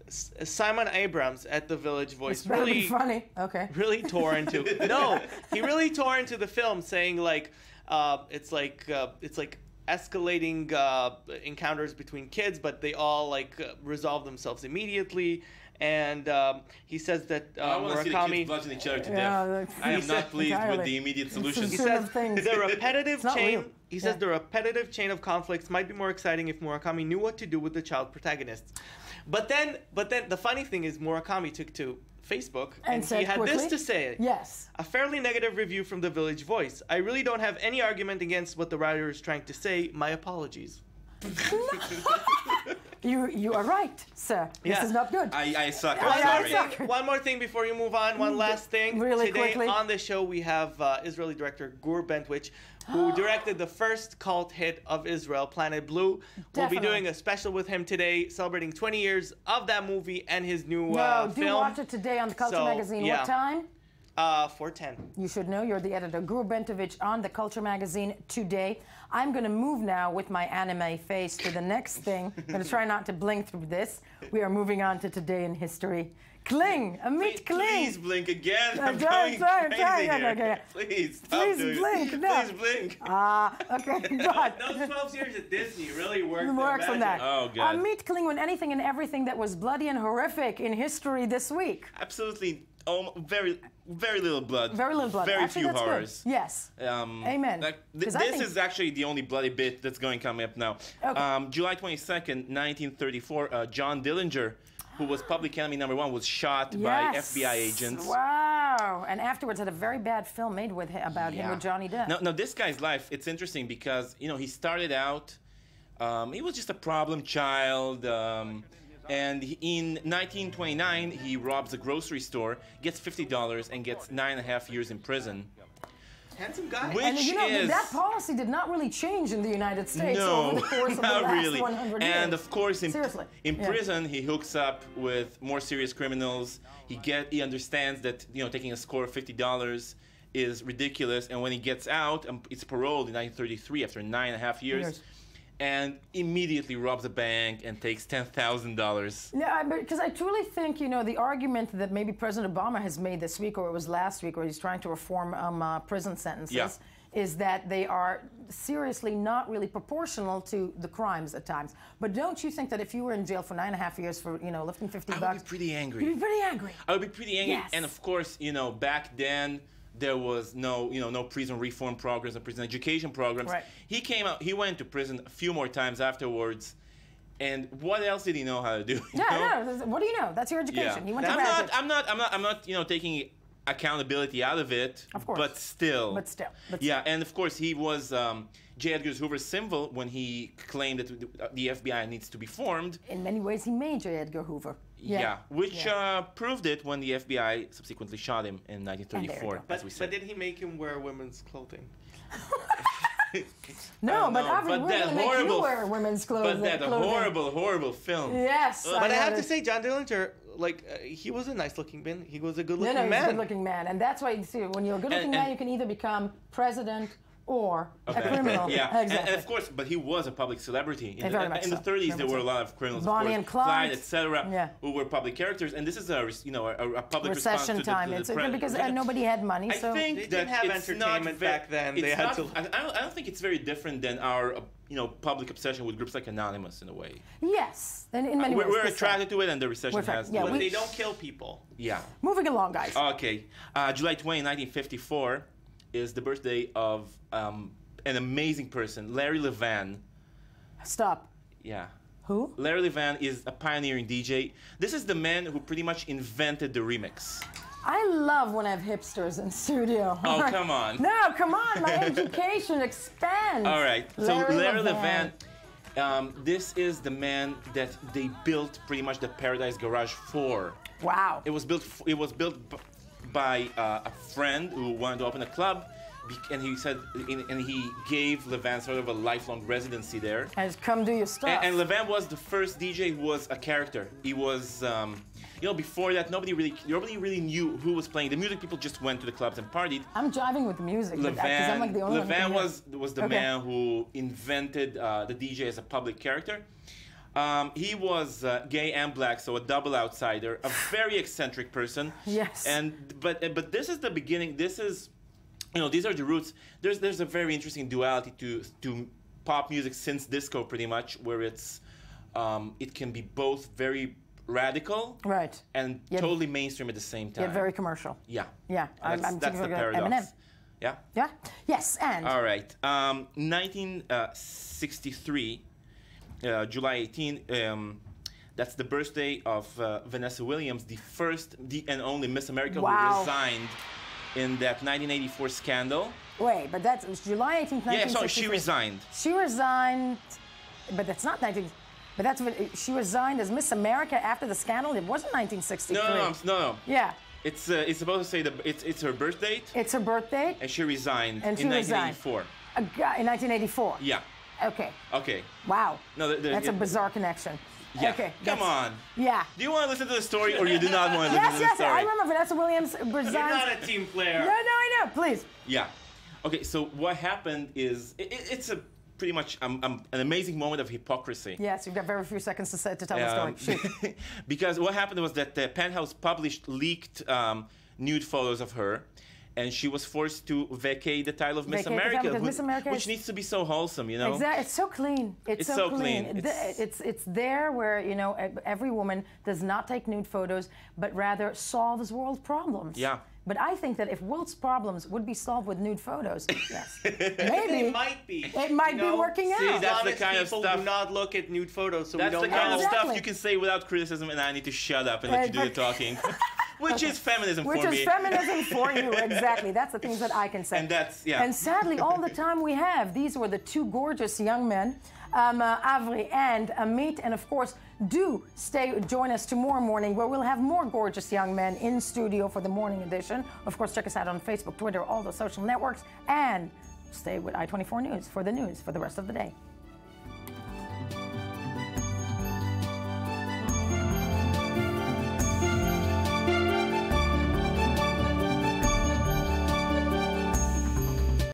Simon Abrams at the Village Voice really funny. Okay. Really tore into he really tore into the film, saying like it's like escalating encounters between kids, but they all resolve themselves immediately. And he says that I want to see the kids bludgeon each other to death. I am not pleased with the immediate solutions. He says the repetitive chain. He says the repetitive chain of conflicts might be more exciting if Murakami knew what to do with the child protagonists. But then the funny thing is Murakami took to Facebook and he had this to say. Yes. A fairly negative review from the Village Voice. I really don't have any argument against what the writer is trying to say. My apologies. You are right, sir. This is not good. I suck. I'm sorry. One more thing before you move on. One last thing. Really Today quickly. on the show we have Israeli director Gur Bentwich, who directed the first cult hit of Israel, Planet Blue. We'll be doing a special with him today, celebrating 20 years of that movie and his new film. Do watch it today on the Culture Magazine. Yeah. What time? 4:10. You should know. You're the editor, Gur Bentovich, on the Culture Magazine today. I'm going to move now with my anime face to the next thing. I'm going to try not to blink through this. We are moving on to Today in History. Kling, Amit Kling. Please blink again. I'm sorry, going crazy here. Okay. Please, stop Please doing blink. it. No. Please blink. Okay, God. Those 12 years at Disney really worked. Works on that. Oh, God. Amit Kling on anything and everything that was bloody and horrific in history this week. Absolutely. Very little blood. Very little blood. Very Actually, few that's horrors. Good. Yes. Amen. This is actually the only bloody bit that's going coming up now. Okay. July 22nd, 1934, John Dillinger, who was public enemy #1, was shot by FBI agents. Wow. And afterwards had a very bad film made with about him with Johnny Depp. Now, this guy's life, it's interesting because, he started out, he was just a problem child. And in 1929, he robs a grocery store, gets $50, and gets 9.5 years in prison. Handsome guy. And that policy did not really change in the United States over the course of the last 100 years. And of course, in Yeah. prison, he hooks up with more serious criminals. He understands that taking a score of $50 is ridiculous, and when he gets out, it's paroled in 1933 after 9.5 years. And immediately robs a bank and takes $10,000. Yeah, because I truly think, the argument that maybe President Obama has made this week, or it was last week, where he's trying to reform prison sentences, is that they are seriously not really proportional to the crimes at times. But don't you think that if you were in jail for 9.5 years for, lifting 50 bucks... I would be pretty angry. You'd be pretty angry. I would be pretty angry. Yes. And of course, back then, there was no prison reform programs or prison education programs. Right. He came out. He went to prison a few more times afterwards. And what else did he know how to do? What do you know? That's your education. You went to graduate. I'm not taking accountability out of it. Of course. But still. Yeah, and of course he was J. Edgar Hoover's symbol when he claimed that the FBI needs to be formed. In many ways, he made J. Edgar Hoover. Which proved it when the FBI subsequently shot him in 1934, as we said. But did he make him wear women's clothing? No, but obviously we're going to make you wear women's clothing. But that horrible film. Yes. But I have to say, John Dillinger, he was a nice-looking man. He was a good-looking man. He's a good-looking man. And that's why, you see, when you're a good-looking man, you can either become president or a criminal. Exactly. And of course, but he was a public celebrity. In the 30s, there were a lot of criminals, Bonnie and Clyde, etc., who were public characters. And this is a public recession time. Because nobody had money. I think they didn't have entertainment back then. They had to. I don't think it's very different than our public obsession with groups like Anonymous in a way. Yes, and in many ways. We're attracted to it, and the recession has. But they don't kill people. Yeah. Moving along, guys. Okay, July 20, 1954. Is the birthday of an amazing person, Larry Levan. Stop. Yeah. Who? Larry Levan is a pioneering DJ. This is the man who pretty much invented the remix. I love when I have hipsters in studio. Oh, come on. No, come on. My education expands. All right. So Larry Levan, this is the man that they built pretty much the Paradise Garage for. Wow. It was built by a friend who wanted to open a club, and he said, and he gave Levan sort of a lifelong residency there. And come do your stuff. And Levan was the first DJ who was a character. He was, before that, nobody really knew who was playing. The music people just went to the clubs and partied. I'm jiving with the music, because I'm like the only one. Levan was the man who invented the DJ as a public character. He was gay and black, so a double outsider, a very eccentric person. Yes. But this is the beginning. This is, these are the roots. There's a very interesting duality to pop music since disco, pretty much, where it can be both very radical, and totally mainstream at the same time. Yet very commercial. Yeah. Yeah. That's the paradox. Eminem. Yeah. Yeah. Yes. And. All right. 1963. July 18, that's the birthday of Vanessa Williams, the first and only Miss America who resigned in that 1984 scandal. Wait, but that was July 18th, 1963. Yeah, so she resigned. She resigned, but that's not 19... But that's what she resigned as Miss America after the scandal. It wasn't 1963. No. Yeah. It's supposed to say it's her birth date. It's her birth date. And she resigned And she in resigned. 1984. In 1984. Yeah. Okay. Okay. Wow. No, that's a bizarre connection. Yeah. Okay. Come on. Yeah. Do you want to listen to the story, or you do not want to listen to the Yes, story? I remember Vanessa Williams resigned. You're not a team player. No, I know. Please. Yeah. Okay. So what happened is it's a pretty much an amazing moment of hypocrisy. Yes, you've got very few seconds to tell the story. Shoot. Because what happened was that the Penthouse published leaked nude photos of her, and she was forced to vacate the title of Miss America, which needs to be so wholesome, you know? Exactly. It's so clean. It's so clean. It's there where, you know, every woman does not take nude photos, but rather solves world problems. Yeah. But I think that if world's problems would be solved with nude photos, yes, maybe It might be. It might be working out. See, that's the kind of people stuff. do not look at nude photos, so we That's don't the kind know. of stuff you can say without criticism, and I need to shut up and let you do the talking. Which is feminism for me. Which is feminism for you, exactly. That's the things that I can say. And that's, yeah. And sadly, all the time we have, these were the two gorgeous young men, Avri and Amit, and of course, do join us tomorrow morning where we'll have more gorgeous young men in studio for the morning edition. Of course, check us out on Facebook, Twitter, all the social networks, and stay with I-24 News for the rest of the day.